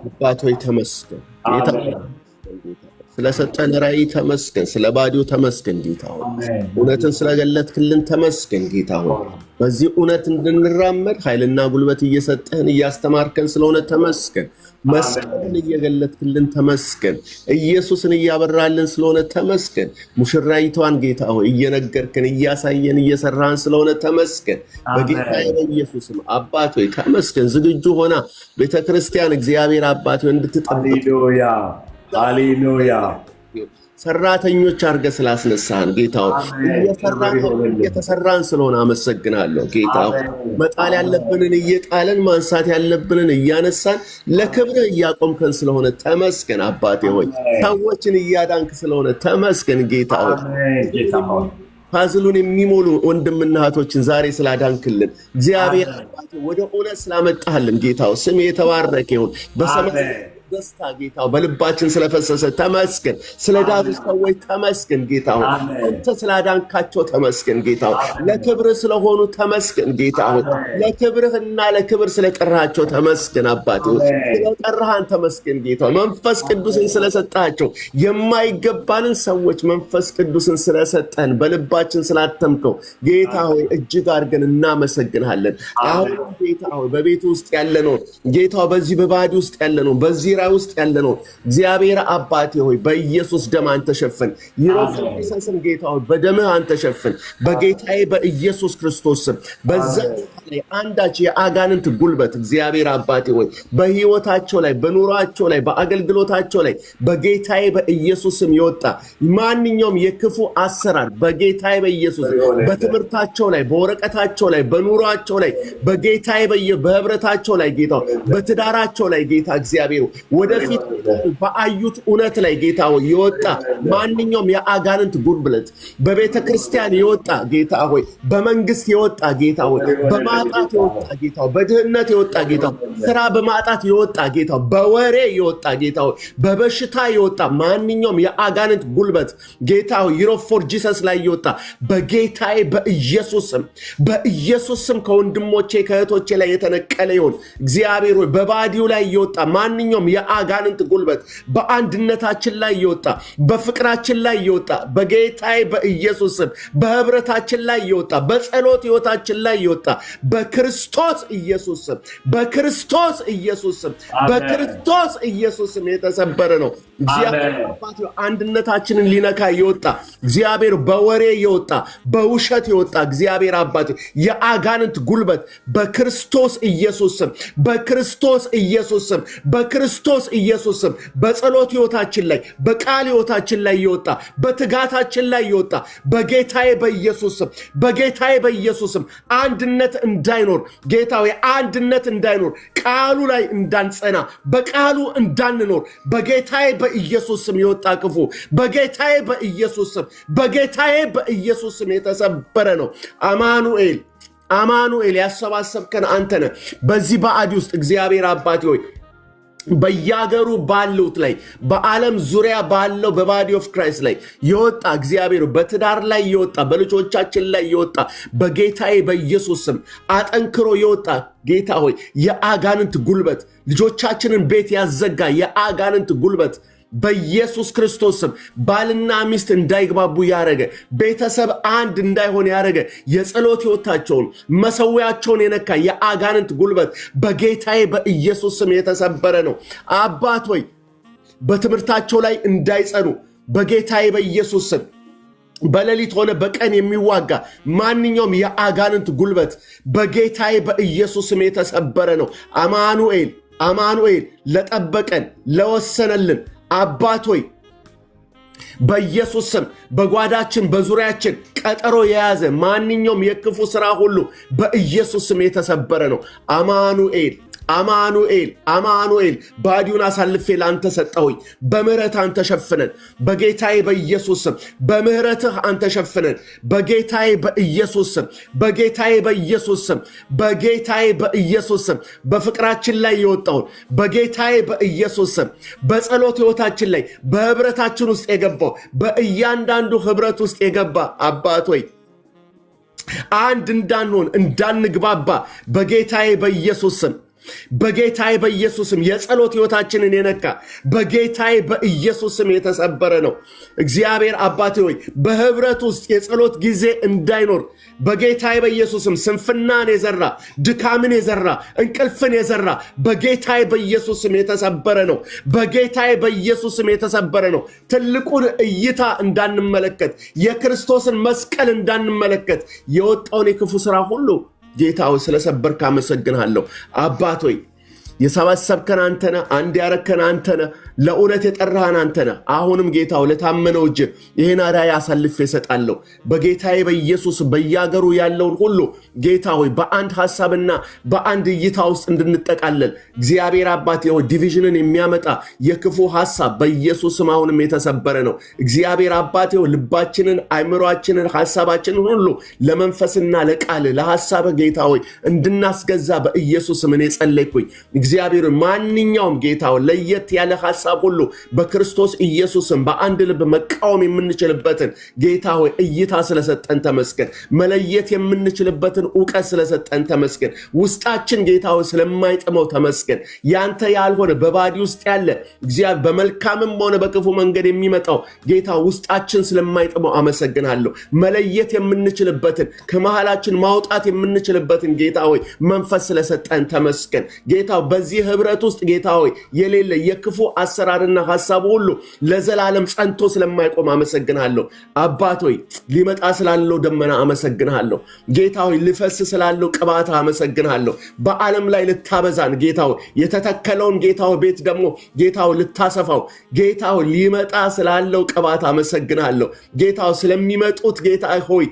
አባት ሆይ ተመስገን ጌታ ስለሰጠን ራእይ ተመስገን ስለ ባዲው ተመስገን ጌታ ሆይ እውነትን ስለገለጥክልን ተመስገን ጌታ ሆይ በዚህ እውነት እንድንራመድ ኃይልና ጉልበት እየሰጠህን እያስተማርከን ስለሆነ ተመስገን መስቀልን እየገለጥክልን ተመስገን ኢየሱስን እያበራልን ስለሆነ ተመስገን ሙሽራይቷን ጌታ ሆይ እየነገርከን እያሳየን እየሰራን ስለሆነ ተመስገን በጌታ ኢየሱስም አባት ሆይ ተመስገን ዝግጁ ሆና ቤተክርስቲያን እግዚአብሔር አባት ሆይ እንድትጠብቅ ሃሌሉያ ሰራተኞች አድርገህ ስላስነሳን ጌታው እየተሰራን ስለሆነ አመሰግናለሁ ጌታው መጣል ያለብንን እየጣለን ማንሳት ያለብንን እያነሳን ለክብርህ እያቆምከን ስለሆነ ተመስገን አባቴ ሆይ ሰዎችን እያዳንክ ስለሆነ ተመስገን ጌታው ፓዝሉን የሚሞሉ ወንድምና እህቶችን ዛሬ ስላዳንክልን እግዚአብሔር አባቴ ወደ እውነት ስላመጣህልን ጌታው ስም የተባረከ ይሁን በሰማይ ደስታ ጌታው በልባችን ስለፈሰሰ ተመስገን ስለዳኑ ሰዎች ተመስገን ጌታው አንተ ስላዳንካቸው ተመስገን ጌታው ለክብር ስለሆኑ ተመስገን ጌታው ለክብርህና ለክብር ስለጠራቸው ተመስገን አባቴ ስለጠራህን ተመስገን ጌታው መንፈስ ቅዱስን ስለሰጣቸው የማይገባንን ሰዎች መንፈስ ቅዱስን ስለሰጠን በልባችን ስላተምከው ጌታው እጅግ አድርገን እናመሰግናለን አሁን ጌታው በቤት ውስጥ ያለነው ጌታው በዚህ በባዲ ውስጥ ያለነው በዚህ ትግራይ ውስጥ ያለነው እግዚአብሔር አባቴ ሆይ በኢየሱስ ደም አንተ ሸፍን። ይሮፍስም ጌታ ሆይ በደምህ አንተ ሸፍን። በጌታዬ በኢየሱስ ክርስቶስ ስም በዛ ላይ አንዳች የአጋንንት ጉልበት እግዚአብሔር አባቴ ሆይ በህይወታቸው ላይ በኑሯቸው ላይ በአገልግሎታቸው ላይ በጌታዬ በኢየሱስ ስም ይወጣ ማንኛውም የክፉ አሰራር በጌታዬ በኢየሱስ በትምህርታቸው ላይ በወረቀታቸው ላይ በኑሯቸው ላይ በጌታዬ በህብረታቸው ላይ ጌታ በትዳራቸው ላይ ጌታ እግዚአብሔር ወደፊት በአዩት እውነት ላይ ጌታ ይወጣ ማንኛውም የአጋንንት ጉልበት በቤተ ክርስቲያን ይወጣ ጌታ ሆይ በመንግስት ይወጣ ጌታ ሆይ በማጣት ይወጣ ጌታ በድህነት ይወጣ ጌታ ስራ በማጣት ይወጣ ጌታ በወሬ ይወጣ ጌታ በበሽታ ይወጣ ማንኛውም የአጋንንት ጉልበት ጌታ ዩሮፕ ፎር ጂሰስ ላይ ይወጣ በጌታዬ በኢየሱስ ስም ከወንድሞቼ ከእህቶቼ ላይ የተነቀለ ይሁን እግዚአብሔር ሆይ በባዲው ላይ ይወጣ ማንኛውም የአጋንንት ጉልበት በአንድነታችን ላይ ይወጣ በፍቅራችን ላይ ይወጣ በጌታዬ በኢየሱስ ስም በህብረታችን ላይ ይወጣ በጸሎት ህይወታችን ላይ ይወጣ በክርስቶስ ኢየሱስ ስም በክርስቶስ ኢየሱስ ስም የተሰበረ ነው እግዚአብሔር አባቴ አንድነታችንን ሊነካ ይወጣ እግዚአብሔር በወሬ ይወጣ በውሸት ይወጣ እግዚአብሔር አባቴ የአጋንንት ጉልበት በክርስቶስ ኢየሱስ ስም በጸሎት ህይወታችን ላይ በቃል ህይወታችን ላይ ይወጣ በትጋታችን ላይ ይወጣ በጌታዬ በኢየሱስ ስም አንድነት እንዳይኖር ጌታዬ አንድነት እንዳይኖር ቃሉ ላይ እንዳንጸና በቃሉ እንዳንኖር በጌታዬ በኢየሱስ ስም ይወጣ ክፉ በጌታዬ በኢየሱስ ስም የተሰበረ ነው አማኑኤል ያሰባሰብከን አንተ ነህ በዚህ ባዕድ ውስጥ እግዚአብሔር አባቴ ሆይ በያገሩ ባሉት ላይ በዓለም ዙሪያ ባለው በባዲ ኦፍ ክራይስት ላይ ይወጣ እግዚአብሔር በትዳር ላይ ይወጣ በልጆቻችን ላይ ይወጣ በጌታዬ በኢየሱስ ስም አጠንክሮ ይወጣ ጌታ ሆይ የአጋንንት ጉልበት ልጆቻችንን ቤት ያዘጋ የአጋንንት ጉልበት በኢየሱስ ክርስቶስ ስም ባልና ሚስት እንዳይግባቡ ያረገ ቤተሰብ አንድ እንዳይሆን ያረገ የጸሎት ህይወታቸውን መሰዊያቸውን የነካ የአጋንንት ጉልበት በጌታዬ በኢየሱስ ስም የተሰበረ ነው አባት ሆይ በትምህርታቸው ላይ እንዳይጸኑ በጌታዬ በኢየሱስ ስም በሌሊት ሆነ በቀን የሚዋጋ ማንኛውም የአጋንንት ጉልበት በጌታዬ በኢየሱስ ስም የተሰበረ ነው አማኑኤል ለጠበቀን ለወሰነልን አባት ሆይ በኢየሱስ ስም በጓዳችን በዙሪያችን ቀጠሮ የያዘ ማንኛውም የክፉ ሥራ ሁሉ በኢየሱስ ስም የተሰበረ ነው አማኑኤል ባዲውን አሳልፌ ላንተ ሰጠሁኝ በምህረት አንተ ሸፍነን በጌታዬ በኢየሱስ ስም በምህረትህ አንተ ሸፍነን በጌታዬ በኢየሱስ ስም በፍቅራችን ላይ የወጣውን በጌታዬ በኢየሱስ ስም በጸሎት ህይወታችን ላይ በህብረታችን ውስጥ የገባው በእያንዳንዱ ህብረት ውስጥ የገባ አባት ሆይ አንድ እንዳንሆን እንዳንግባባ በጌታዬ በኢየሱስም የጸሎት ህይወታችንን የነካ በጌታዬ በኢየሱስም የተሰበረ ነው እግዚአብሔር አባቴ ሆይ በህብረት ውስጥ የጸሎት ጊዜ እንዳይኖር በጌታዬ በኢየሱስም ስንፍናን የዘራ ድካምን የዘራ እንቅልፍን የዘራ በጌታዬ በኢየሱስም የተሰበረ ነው በጌታዬ በኢየሱስም የተሰበረ ነው ትልቁን እይታ እንዳንመለከት የክርስቶስን መስቀል እንዳንመለከት የወጣውን የክፉ ሥራ ሁሉ ጌታው ስለሰበርክ አመሰግናለሁ አባት ሆይ የሰበሰብከን አንተነ አንድ ያረከን አንተነ ለእውነት የጠራህን አንተነ አሁንም ጌታው ለታመነው እጅ ይሄን አዳይ አሳልፌ እሰጣለሁ በጌታዬ በኢየሱስ በያገሩ ያለውን ሁሉ ጌታ ሆይ በአንድ ሐሳብና በአንድ እይታ ውስጥ እንድንጠቃለል እግዚአብሔር አባቴ ሆይ ዲቪዥንን የሚያመጣ የክፉ ሐሳብ በኢየሱስም አሁንም የተሰበረ ነው እግዚአብሔር አባቴ ሆይ ልባችንን አይምሮአችንን ሐሳባችንን ሁሉ ለመንፈስና ለቃል ለሐሳብ ጌታ ሆይ እንድናስገዛ በኢየሱስም እኔ ጸለይኩኝ እግዚአብሔር ማንኛውም ጌታው ለየት ያለ ሐሳብ ሐሳብ ሁሉ በክርስቶስ ኢየሱስም በአንድ ልብ መቃወም የምንችልበትን ጌታ ሆይ እይታ ስለሰጠን ተመስገን። መለየት የምንችልበትን ዕውቀት ስለሰጠን ተመስገን። ውስጣችን ጌታ ሆይ ስለማይጥመው ተመስገን። ያንተ ያልሆነ በባዲ ውስጥ ያለ እግዚአብሔር በመልካምም ሆነ በክፉ መንገድ የሚመጣው ጌታ ውስጣችን ስለማይጥመው አመሰግናለሁ። መለየት የምንችልበትን ከመሃላችን ማውጣት የምንችልበትን ጌታ ሆይ መንፈስ ስለሰጠን ተመስገን። ጌታ በዚህ ህብረት ውስጥ ጌታ ሆይ የሌለ የክፉ አሰራርና ሐሳብ ሁሉ ለዘላለም ጸንቶ ስለማይቆም አመሰግናለሁ። አባት ሆይ ሊመጣ ስላለው ደመና አመሰግናለሁ። ጌታ ሆይ ልፈስ ስላለው ቅባት አመሰግናለሁ። በዓለም ላይ ልታበዛን ጌታ ሆይ የተተከለውን ጌታ ሆይ ቤት ደግሞ ጌታ ሆይ ልታሰፋው ጌታ ሆይ ሊመጣ ስላለው ቅባት አመሰግናለሁ። ጌታ ሆይ ስለሚመጡት ጌታ ሆይ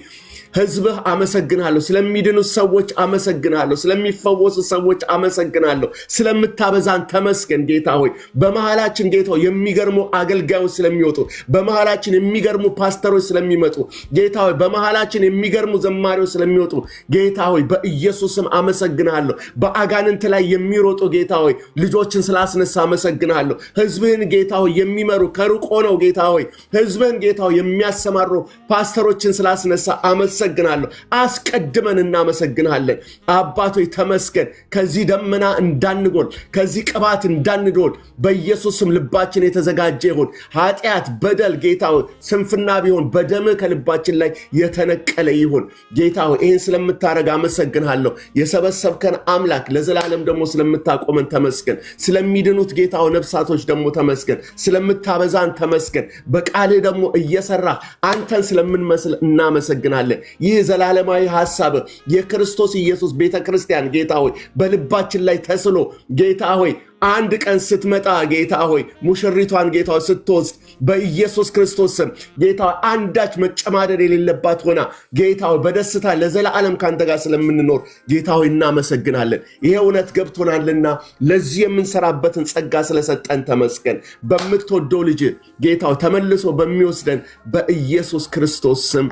ህዝብህ አመሰግናለሁ። ስለሚድኑ ሰዎች አመሰግናለሁ። ስለሚፈወሱ ሰዎች አመሰግናለሁ። ስለምታበዛን ተመስገን ጌታ ሆይ በመሃላችን ጌታ ሆይ የሚገርሙ አገልጋዮች ስለሚወጡ በመሃላችን የሚገርሙ ፓስተሮች ስለሚመጡ ጌታ ሆይ በመሃላችን የሚገርሙ ዘማሪዎች ስለሚወጡ ጌታ ሆይ በኢየሱስም አመሰግናለሁ። በአጋንንት ላይ የሚሮጡ ጌታ ሆይ ልጆችን ስላስነሳ አመሰግናለሁ። ህዝብህን ጌታ ሆይ የሚመሩ ከሩቅ ሆነው ጌታ ሆይ ህዝብህን ጌታ ሆይ የሚያሰማሩ ፓስተሮችን ስላስነሳ አመሰግናለሁ። አስቀድመን እናመሰግናለን። አባቶይ ተመስገን። ከዚህ ደመና እንዳንጎል ከዚህ ቅባት እንዳንዶል በኢየሱስም ልባችን የተዘጋጀ ይሁን። ኃጢአት፣ በደል ጌታ ሆይ ስንፍና ቢሆን በደም ከልባችን ላይ የተነቀለ ይሁን። ጌታ ሆይ ይህን ስለምታረግ አመሰግናለሁ። የሰበሰብከን አምላክ ለዘላለም ደግሞ ስለምታቆመን ተመስገን። ስለሚድኑት ጌታ ሆይ ነፍሳቶች ደግሞ ተመስገን። ስለምታበዛን ተመስገን። በቃልህ ደግሞ እየሰራ አንተን ስለምንመስል እናመሰግናለን። ይህ ዘላለማዊ ሐሳብ የክርስቶስ ኢየሱስ ቤተክርስቲያን ጌታ ሆይ በልባችን ላይ ተስሎ ጌታ ሆይ አንድ ቀን ስትመጣ ጌታ ሆይ ሙሽሪቷን ጌታ ሆይ ስትወስድ በኢየሱስ ክርስቶስ ስም ጌታ ሆይ አንዳች መጨማደድ የሌለባት ሆና ጌታ ሆይ በደስታ ለዘላለም ካንተ ጋር ስለምንኖር ጌታ ሆይ እናመሰግናለን። ይሄ እውነት ገብቶናልና ለዚህ የምንሰራበትን ጸጋ ስለሰጠን ተመስገን። በምትወደው ልጅ ጌታ ሆይ ተመልሶ በሚወስደን በኢየሱስ ክርስቶስ ስም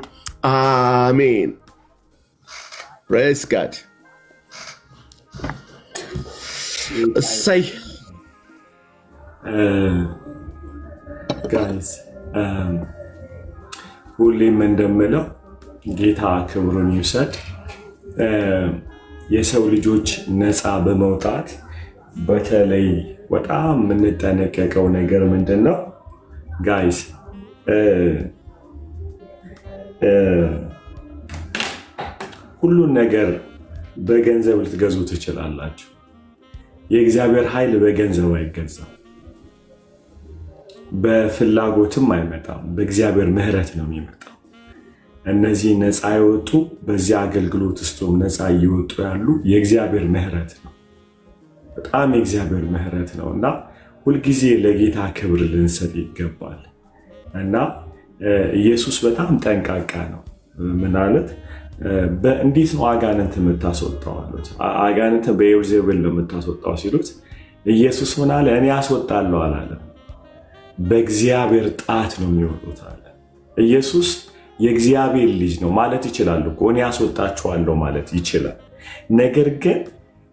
አሜን። ፕሬዝ ጋድ። እሰይ ጋይስ ሁሌም እንደምለው ጌታ ክብሩን ይውሰድ። የሰው ልጆች ነፃ በመውጣት በተለይ በጣም የምንጠነቀቀው ነገር ምንድን ነው ጋይስ? ሁሉን ነገር በገንዘብ ልትገዙ ትችላላችሁ። የእግዚአብሔር ኃይል በገንዘብ አይገዛም፣ በፍላጎትም አይመጣም። በእግዚአብሔር ምሕረት ነው የሚመጣው። እነዚህ ነፃ የወጡ በዚህ አገልግሎት ውስጥም ነፃ እየወጡ ያሉ የእግዚአብሔር ምሕረት ነው። በጣም የእግዚአብሔር ምሕረት ነው እና ሁልጊዜ ለጌታ ክብር ልንሰጥ ይገባል። እና ኢየሱስ በጣም ጠንቃቃ ነው። ምን አለት? እንዴት ነው አጋንንት የምታስወጣው አሉት። አጋንንት በኤልዜቡል ነው የምታስወጣው ሲሉት ኢየሱስ ምን አለ? እኔ አስወጣለሁ አላለም። በእግዚአብሔር ጣት ነው የሚወጡት አለ። ኢየሱስ የእግዚአብሔር ልጅ ነው ማለት ይችላል እኮ እኔ አስወጣችኋለሁ ማለት ይችላል። ነገር ግን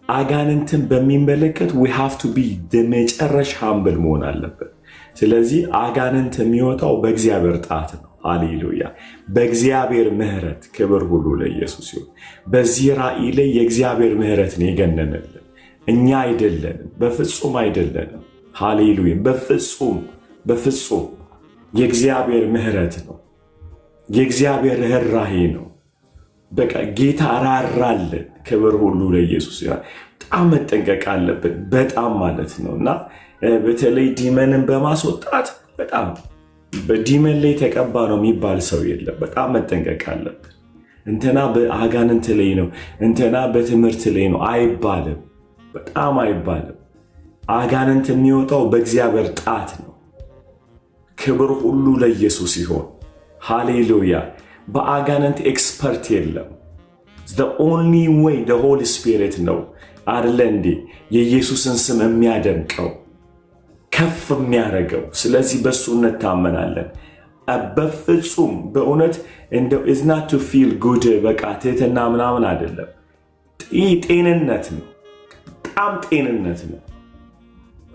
አጋንንትን በሚመለከት we have to be መጨረሻ humble መሆን አለበት። ስለዚህ አጋንንት የሚወጣው በእግዚአብሔር ጣት ነው። ሃሌሉያ! በእግዚአብሔር ምሕረት ክብር ሁሉ ለኢየሱስ ይሁን። በዚህ ራእይ ላይ የእግዚአብሔር ምሕረት ነው የገነነልን፣ እኛ አይደለንም፣ በፍጹም አይደለንም። ሃሌሉያ! በፍጹም የእግዚአብሔር ምሕረት ነው፣ የእግዚአብሔር ርኅራኄ ነው። በቃ ጌታ ራራልን። ክብር ሁሉ ለኢየሱስ ይሁን። በጣም መጠንቀቅ አለብን፣ በጣም ማለት ነው። እና በተለይ ዲመንን በማስወጣት በጣም በዲመን ላይ ተቀባ ነው የሚባል ሰው የለም። በጣም መጠንቀቅ አለብን። እንትና በአጋንንት ላይ ነው፣ እንትና በትምህርት ላይ ነው አይባልም፣ በጣም አይባልም። አጋንንት የሚወጣው በእግዚአብሔር ጣት ነው። ክብር ሁሉ ለኢየሱስ ይሁን። ሃሌሉያ! በአጋንንት ኤክስፐርት የለም። the only way the Holy Spirit ነው አይደለ እንዴ የኢየሱስን ስም የሚያደምቀው ከፍ የሚያደርገው። ስለዚህ በሱ እንታመናለን። በፍጹም በእውነት እንደው is not to feel good በቃ ትህትና ምናምን አይደለም። ጤንነት ነው፣ በጣም ጤንነት ነው።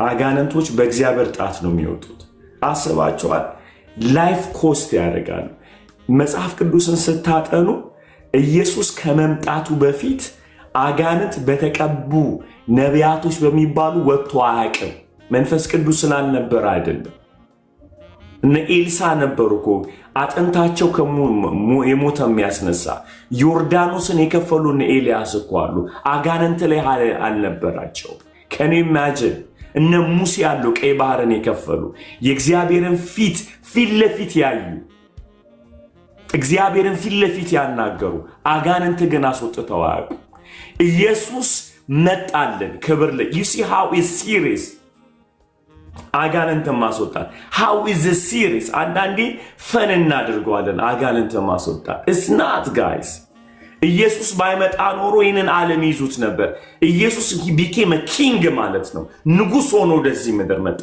አጋንንቶች በእግዚአብሔር ጣት ነው የሚወጡት። አስባቸዋል። ላይፍ ኮስት ያደርጋሉ። መጽሐፍ ቅዱስን ስታጠኑ ኢየሱስ ከመምጣቱ በፊት አጋንንት በተቀቡ ነቢያቶች በሚባሉ ወጥቶ አያውቅም። መንፈስ ቅዱስ ስላልነበረ አይደለም። እነ ኤልሳ ነበሩ እኮ አጥንታቸው የሞተ የሚያስነሳ። ዮርዳኖስን የከፈሉ እነ ኤልያስ እኮ አሉ። አጋንንት ላይ አልነበራቸው። ከኔ ማጅን እነ ሙሴ ያለው ቀይ ባህርን የከፈሉ የእግዚአብሔርን ፊት ለፊት ያዩ እግዚአብሔርን ፊት ለፊት ያናገሩ አጋንንት ግን አስወጥተው አያውቁ። ኢየሱስ መጣልን። ክብር ለ you see how is serious አጋንንት ማስወጣት how is it serious። አንዳንዴ ፈን እናድርገዋለን አጋንንት ማስወጣት። it's not guys። ኢየሱስ ባይመጣ ኖሮ ይህንን ዓለም ይዙት ነበር። ኢየሱስ he became a king ማለት ነው። ንጉሥ ሆኖ ወደዚህ ምድር መጣ።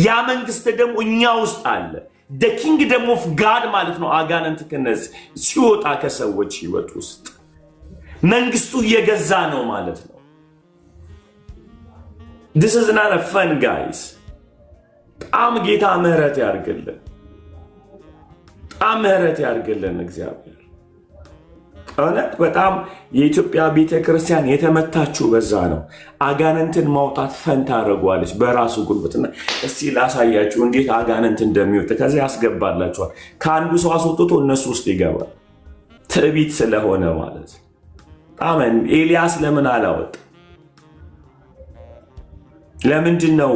ያ መንግስት ደግሞ እኛ ውስጥ አለ። the kingdom of God ማለት ነው። አጋንንት ከነዚህ ሲወጣ ከሰዎች ህይወት ውስጥ መንግስቱ እየገዛ ነው ማለት ነው። this is not a fun guys። በጣም ጌታ ምህረት ያርግልን። በጣም ምህረት ያርግልን እግዚአብሔር። እውነት በጣም የኢትዮጵያ ቤተክርስቲያን የተመታችው በዛ ነው። አጋንንትን ማውጣት ፈንታ አድርጓለች በራሱ ጉልበትና። እስቲ ላሳያችሁ እንዴት አጋንንት እንደሚወጣ። ከዛ ያስገባላችኋል። ከአንዱ ሰው አስወጥቶ እነሱ ውስጥ ይገባል። ትዕቢት ስለሆነ ማለት ነው። አሜን። ኤልያስ ለምን አላወጣ? ለምንድን ነው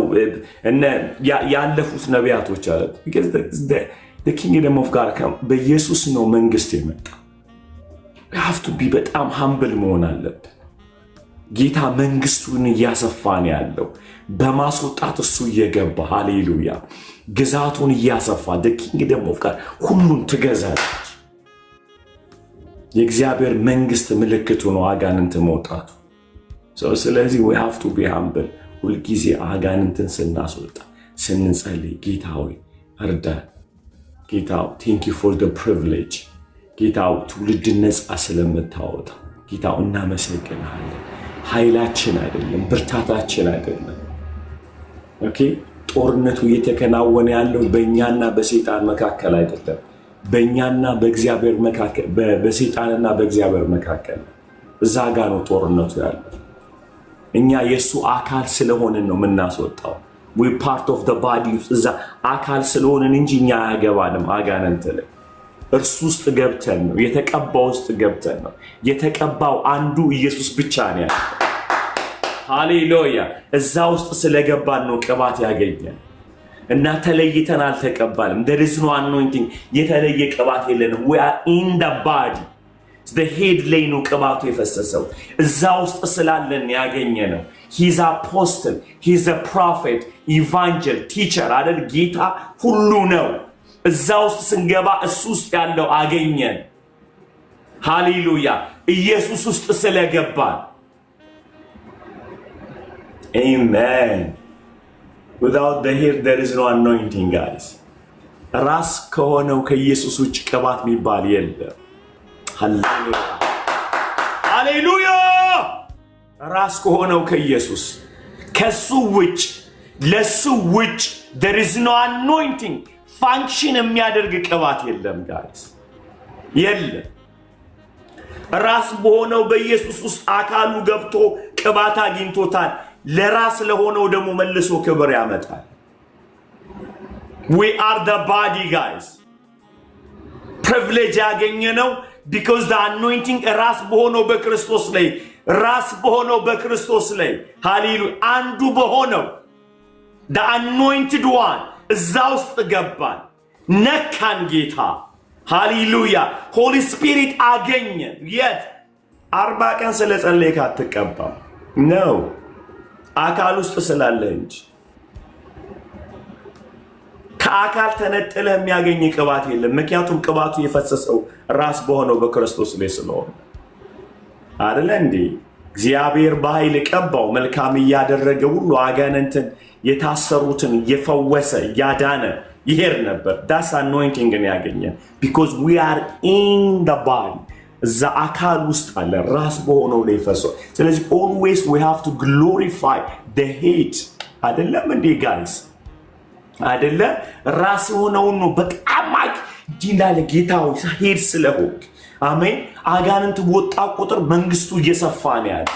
ያለፉት ነቢያቶች አለ? because the kingdom of God በኢየሱስ ነው መንግስት የመጣ። we have to be በጣም humble መሆን አለብን። ጌታ መንግስቱን እያሰፋ ነው ያለው። በማስወጣት እሱ እየገባ ሃሌሉያ ግዛቱን እያሰፋ the kingdom of God ሁሉን ትገዛለች። የእግዚአብሔር መንግስት ምልክቱ ነው አጋንንት መውጣቱ። ስለዚህ we have to be humble። ሁልጊዜ አጋንንትን ስናስወጣ ስንጸልይ ጌታ ሆይ እርዳን። ጌታ thank you for the privilege። ጌታ ትውልድ ነፃ ስለምታወጣ ጌታ እናመሰግናለን። ኃይላችን አይደለም ብርታታችን አይደለም። ኦኬ ጦርነቱ እየተከናወነ ያለው በእኛና በሰይጣን መካከል አይደለም። በእኛና በእግዚአብሔር መካከል በሰይጣንና በእግዚአብሔር መካከል እዛ ጋር ነው ጦርነቱ ያለው። እኛ የሱ አካል ስለሆነን ነው የምናስወጣው። we part of the body እዛ አካል ስለሆነን እንጂ እኛ አያገባንም። አጋንንት ላይ እርሱ ውስጥ ገብተን ነው የተቀባው ውስጥ ገብተን ነው። የተቀባው አንዱ ኢየሱስ ብቻ ነው ያለው። ሃሌሉያ እዛ ውስጥ ስለገባን ነው ቅባት ያገኘን እና ተለይተን አልተቀባልም። there is no anointing የተለየ ቅባት የለንም። we are in the body the head ላይ ነው ቅባቱ የፈሰሰው። እዛ ውስጥ ስላለን ያገኘ ነው። he's apostle he's a prophet evangel teacher አይደል? ጌታ ሁሉ ነው። እዛ ውስጥ ስንገባ እሱ ውስጥ ያለው አገኘን። ሃሌሉያ ኢየሱስ ውስጥ ስለገባን amen። without the head there is no anointing guys። ራስ ከሆነው ከኢየሱስ ውጭ ቅባት የሚባል የለም። ሃሌሉያ ሃሌሉያ ራስ ከሆነው ከኢየሱስ ከሱ ውጭ ለሱ ውጭ there is no anointing ፋንክሽን የሚያደርግ ቅባት የለም ጋይስ የለም። ራስ በሆነው በኢየሱስ ውስጥ አካሉ ገብቶ ቅባት አግኝቶታል። ለራስ ለሆነው ደግሞ መልሶ ክብር ያመጣል። we are the body guys። privilege ያገኘነው because the anointing ራስ በሆነው በክርስቶስ ላይ ራስ በሆነው በክርስቶስ ላይ ሃሌሉያ አንዱ በሆነው the anointed one እዛ ውስጥ ገባን። ነካን ጌታ ሃሌሉያ ሆሊ ስፒሪት አገኘን። የት 40 ቀን ስለጸለይክ አትቀባም ነው አካል ውስጥ ስላለ እንጂ ከአካል ተነጥለህ የሚያገኝ ቅባት የለም። ምክንያቱም ቅባቱ የፈሰሰው ራስ በሆነው በክርስቶስ ላይ ስለሆነ አይደለ እንዴ? እግዚአብሔር በኃይል ቀባው። መልካም እያደረገ ሁሉ አጋንንትን የታሰሩትን የፈወሰ ያዳነ ይሄድ ነበር። ዳስ አኖይንቲንግ ነው ያገኘን because we are in the body። እዛ አካል ውስጥ አለ ራስ በሆነው ላይ ፈሰሰ። ስለዚህ always we have to glorify the head አይደለም እንዴ ጋይስ? አይደለ ራስ ሆነውን ነው በጣም ዲላለ ጌታው ሄድ ስለሆንክ አሜን። አጋንንት ወጣ ቁጥር መንግስቱ እየሰፋ ነው ያለ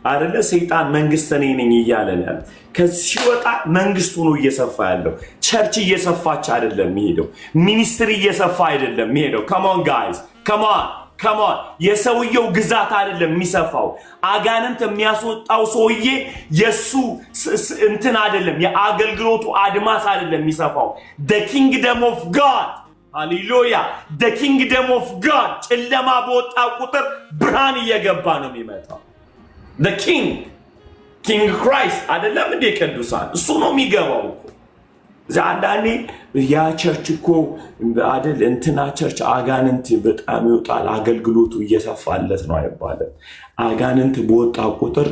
አይደለ? ሰይጣን መንግስት ነኝ እያለ ነው ያለ። ከዚህ ወጣ መንግስቱ ነው እየሰፋ ያለው። ቸርች እየሰፋች አይደለም የሚሄደው። ሚኒስትሪ እየሰፋ አይደለም የሚሄደው። come on guys come on የሰውየው ግዛት አይደለም የሚሰፋው። አጋንንት የሚያስወጣው ሰውዬ የሱ እንትን አይደለም፣ የአገልግሎቱ አድማስ አይደለም የሚሰፋው። the kingdom of God ሃሌሉያ the kingdom of God ጨለማ በወጣ ቁጥር ብርሃን እየገባ ነው የሚመጣው። the king Christ አይደለም እንዴ ቅዱሳን? እሱ ነው የሚገባው እኮ። ዛንዳኔ ያ ቸርች እኮ አይደል እንትና ቸርች አጋንንት በጣም ይወጣል አገልግሎቱ እየሰፋለት ነው አይባልም። አጋንንት በወጣ ቁጥር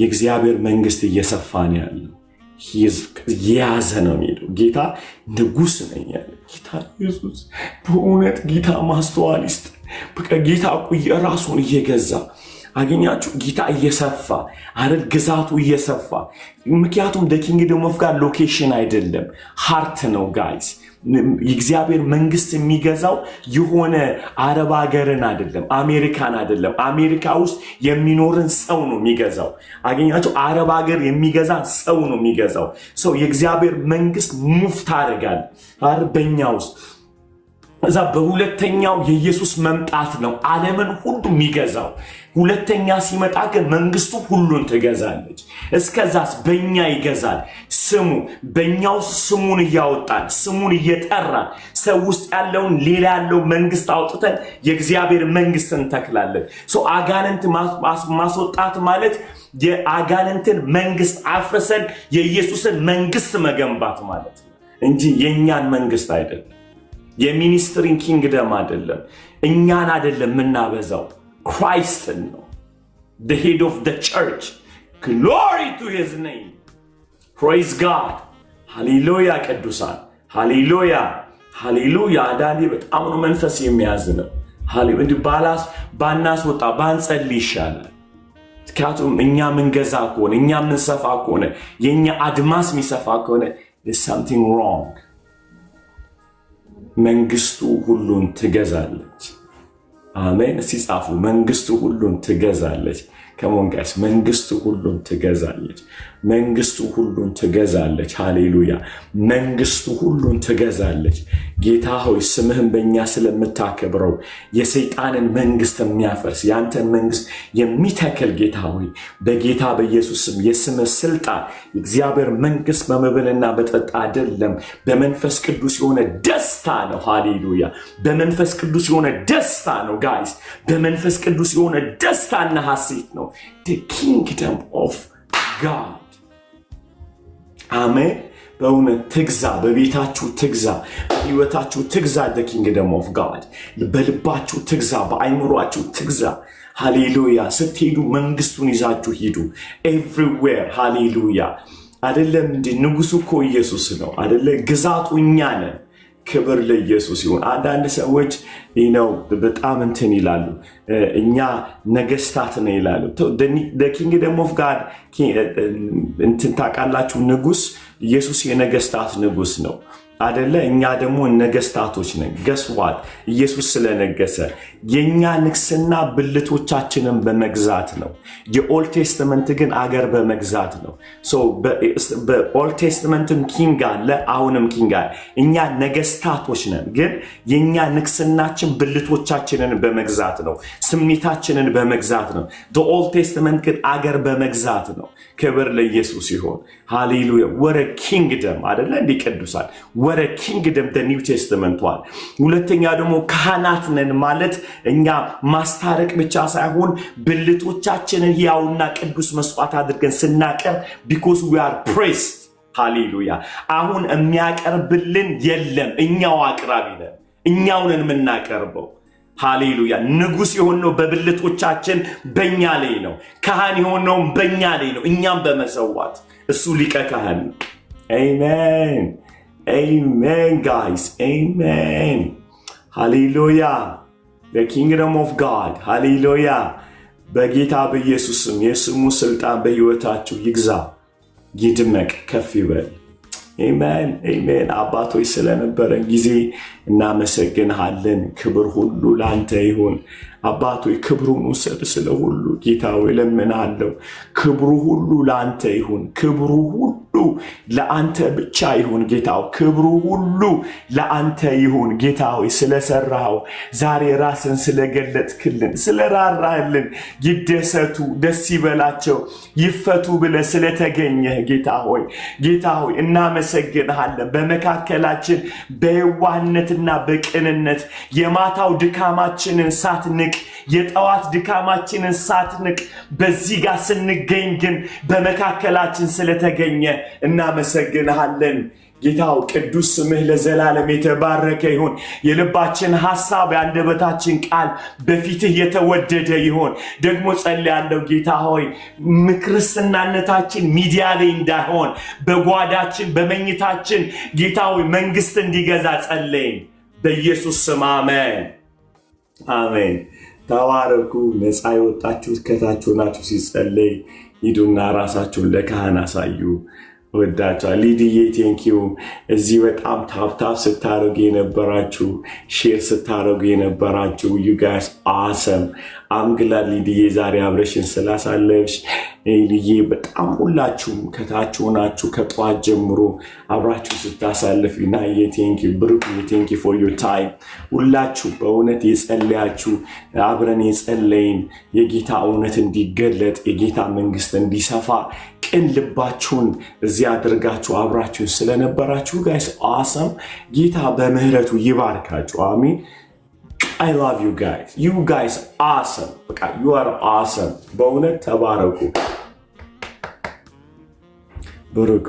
የእግዚአብሔር መንግስት እየሰፋ ነው ያለው። ያዘ ነው የሚሄደው። ጌታ ንጉስ ነኝ ያለ ጌታ ኢየሱስ በእውነት ጌታ ማስተዋል ይስጥ። በቃ ጌታ ራሱን እየገዛ አገኛችሁ። ጌታ እየሰፋ አይደል ግዛቱ እየሰፋ። ምክንያቱም the kingdom of God ሎኬሽን አይደለም ሃርት ነው ጋይስ። የእግዚአብሔር መንግስት የሚገዛው የሆነ አረብ ሀገርን አይደለም፣ አሜሪካን አይደለም። አሜሪካ ውስጥ የሚኖርን ሰው ነው የሚገዛው። አገኛችሁ አረብ ሀገር የሚገዛ ሰው ነው የሚገዛው። ሰው የእግዚአብሔር መንግስት ሙፍ ታደርጋል አይደል በእኛ ውስጥ። እዛ በሁለተኛው የኢየሱስ መምጣት ነው ዓለምን ሁሉ የሚገዛው። ሁለተኛ ሲመጣ ግን መንግስቱ ሁሉን ትገዛለች። እስከዛስ በእኛ ይገዛል። ስሙ በእኛው ስሙን እያወጣን ስሙን እየጠራን ሰው ውስጥ ያለውን ሌላ ያለው መንግስት አውጥተን የእግዚአብሔር መንግስት እንተክላለን። አጋንንት ማስወጣት ማለት የአጋንንትን መንግስት አፍርሰን የኢየሱስን መንግስት መገንባት ማለት ነው እንጂ የእኛን መንግስት አይደለም። የሚኒስትሪን ኪንግደም አይደለም። እኛን አይደለም የምናበዛው፣ ክራይስትን ነው። the head of the church. glory to his name. praise God. ሃሌሉያ ቅዱሳን ሃሌሉያ ሃሌሉያ። አዳኒ በጣም ነው መንፈስ የሚያዝነው። ሃሌሉያ እንዲህ ባናስ ወጣ ባንጸልይ ይሻላል። ምክንያቱም እኛ ምንገዛ ከሆነ እኛ ምንሰፋ ከሆነ የኛ አድማስ የሚሰፋ ከሆነ there's something wrong. መንግስቱ ሁሉን ትገዛለች። አሜን። ሲጻፉ መንግስቱ ሁሉን ትገዛለች። ከሞን ጋይስ መንግስቱ ሁሉን ትገዛለች። መንግስቱ ሁሉን ትገዛለች። ሃሌሉያ መንግስቱ ሁሉን ትገዛለች። ጌታ ሆይ ስምህን በእኛ ስለምታከብረው የሰይጣንን መንግስት የሚያፈርስ ያንተን መንግስት የሚተክል ጌታ ሆይ በጌታ በኢየሱስ ስም የስምህ ስልጣን የእግዚአብሔር መንግስት በመብልና በጠጣ አይደለም፣ በመንፈስ ቅዱስ የሆነ ደስታ ነው። ሃሌሉያ በመንፈስ ቅዱስ የሆነ ደስታ ነው ጋይስ። በመንፈስ ቅዱስ የሆነ ደስታና ሐሴት ነው። the kingdom of God. አሜን። በእውነት ትግዛ፣ በቤታችሁ ትግዛ፣ በህይወታችሁ ትግዛ። the kingdom of God በልባችሁ ትግዛ፣ በአይምሯችሁ ትግዛ። ሃሌሉያ ስትሄዱ መንግስቱን ይዛችሁ ሂዱ። everywhere ሃሌሉያ አይደለም እንዴ? ንጉሱ እኮ ኢየሱስ ነው አይደለ? ግዛቱ እኛ ነን። ክብር ለኢየሱስ ይሁን። አንዳንድ ሰዎች ነው በጣም እንትን ይላሉ፣ እኛ ነገስታት ነው ይላሉ። the kingdom of God እንትን ታውቃላችሁ፣ ንጉስ ኢየሱስ የነገስታት ንጉስ ነው አይደለ? እኛ ደግሞ ነገስታቶች ነን። ገስዋት ኢየሱስ ስለነገሰ የኛ ንግስና ብልቶቻችንን በመግዛት ነው። የኦልድ ቴስተመንት ግን አገር በመግዛት ነው። በኦልድ ቴስተመንትም ኪንግ አለ፣ አሁንም ኪንግ አለ። እኛ ነገስታቶች ነን፣ ግን የኛ ንግስናችን ብልቶቻችንን በመግዛት ነው፣ ስሜታችንን በመግዛት ነው። ኦልድ ቴስተመንት ግን አገር በመግዛት ነው። ክብር ለኢየሱስ ይሁን። ሃሌሉያ ወረ ኪንግደም አይደለ እንዴ ቅዱሳን? ወረ ኪንግደም ኒው ቴስተመንት ዋል። ሁለተኛ ደግሞ ካህናት ነን ማለት እኛ ማስታረቅ ብቻ ሳይሆን ብልቶቻችንን ሕያውና ቅዱስ መስዋዕት አድርገን ስናቀርብ because we are praised. ሃሌሉያ አሁን የሚያቀርብልን የለም፣ እኛው አቅራቢ ነን፣ እኛው ነን የምናቀርበው። ሃሌሉያ ንጉስ የሆነው በብልቶቻችን በእኛ ላይ ነው። ካህን የሆነው በእኛ ላይ ነው፣ እኛም በመሰዋት እሱ ሊቀ ካህን ነው። አሜን አሜን ጋይስ አሜን ሃሌሉያ the kingdom of God ሃሌሉያ በጌታ በኢየሱስ ስም የስሙ ስልጣን በህይወታችሁ ይግዛ። ይድመቅ፣ ከፍ ይበል። አሜን አሜን። አባቶች ስለነበረን ጊዜ እናመሰግንሃለን። ክብር ሁሉ ለአንተ ይሁን። አባቶች ክብሩን ውሰድ ስለ ሁሉ ጌታ ሆይ እለምንሃለሁ። ክብሩ ሁሉ ለአንተ ይሁን። ክብሩ ሁሉ ለአንተ ብቻ ይሁን ጌታ ሆይ። ክብሩ ሁሉ ለአንተ ይሁን ጌታ ሆይ። ስለሰራኸው ዛሬ ራስን ስለገለጥክልን ስለራራህልን ይደሰቱ፣ ደስ ይበላቸው፣ ይፈቱ ብለህ ስለተገኘህ ጌታ ሆይ እናመሰግንሃለን። በመካከላችን በየዋህነትና በቅንነት የማታው ድካማችንን ሳትንቅ የጠዋት ድካማችንን ሳትንቅ በዚህ ጋር ስንገኝ ግን በመካከላችን ስለተገኘ እናመሰግንሃለን። ጌታው ቅዱስ ስምህ ለዘላለም የተባረከ ይሁን። የልባችን ሐሳብ የአንደበታችን ቃል በፊትህ የተወደደ ይሁን። ደግሞ ጸልያለሁ ጌታ ሆይ ክርስትናነታችን ሚዲያ ላይ እንዳይሆን በጓዳችን በመኝታችን ጌታ ሆይ መንግስት እንዲገዛ ጸልየን በኢየሱስ ስም አሜን አሜን። ተባረኩ። ነፃ የወጣችሁት ከታችሁ ናችሁ። ሲጸለይ ሂዱና ራሳችሁን ለካህን አሳዩ። ወዳችኋል። ሊዲዬ ቴንኪዩ። እዚህ በጣም ታፕታፕ ስታደርጉ የነበራችሁ ሼር ስታደርጉ የነበራችሁ ዩ ጋይስ አሰም አምግላድ ሊዲዬ ዛሬ አብረሽን ስላሳለፍሽ ልዬ በጣም ሁላችሁም ከታችሁ ናችሁ። ከጠዋት ጀምሮ አብራችሁ ስታሳልፍ ና የቴንኪ ብሩክ የቴንኪ ፎር ዮር ታይም። ሁላችሁ በእውነት የጸለያችሁ አብረን የጸለይን የጌታ እውነት እንዲገለጥ የጌታ መንግስት እንዲሰፋ ቅን ልባችሁን እዚህ አድርጋችሁ አብራችሁ ስለነበራችሁ ጋይስ አሰም ጌታ በምህረቱ ይባርካችሁ። አሜን። I love you guys. You guys awesome. You are awesome. በእውነት ተባረኩ። ብሩክ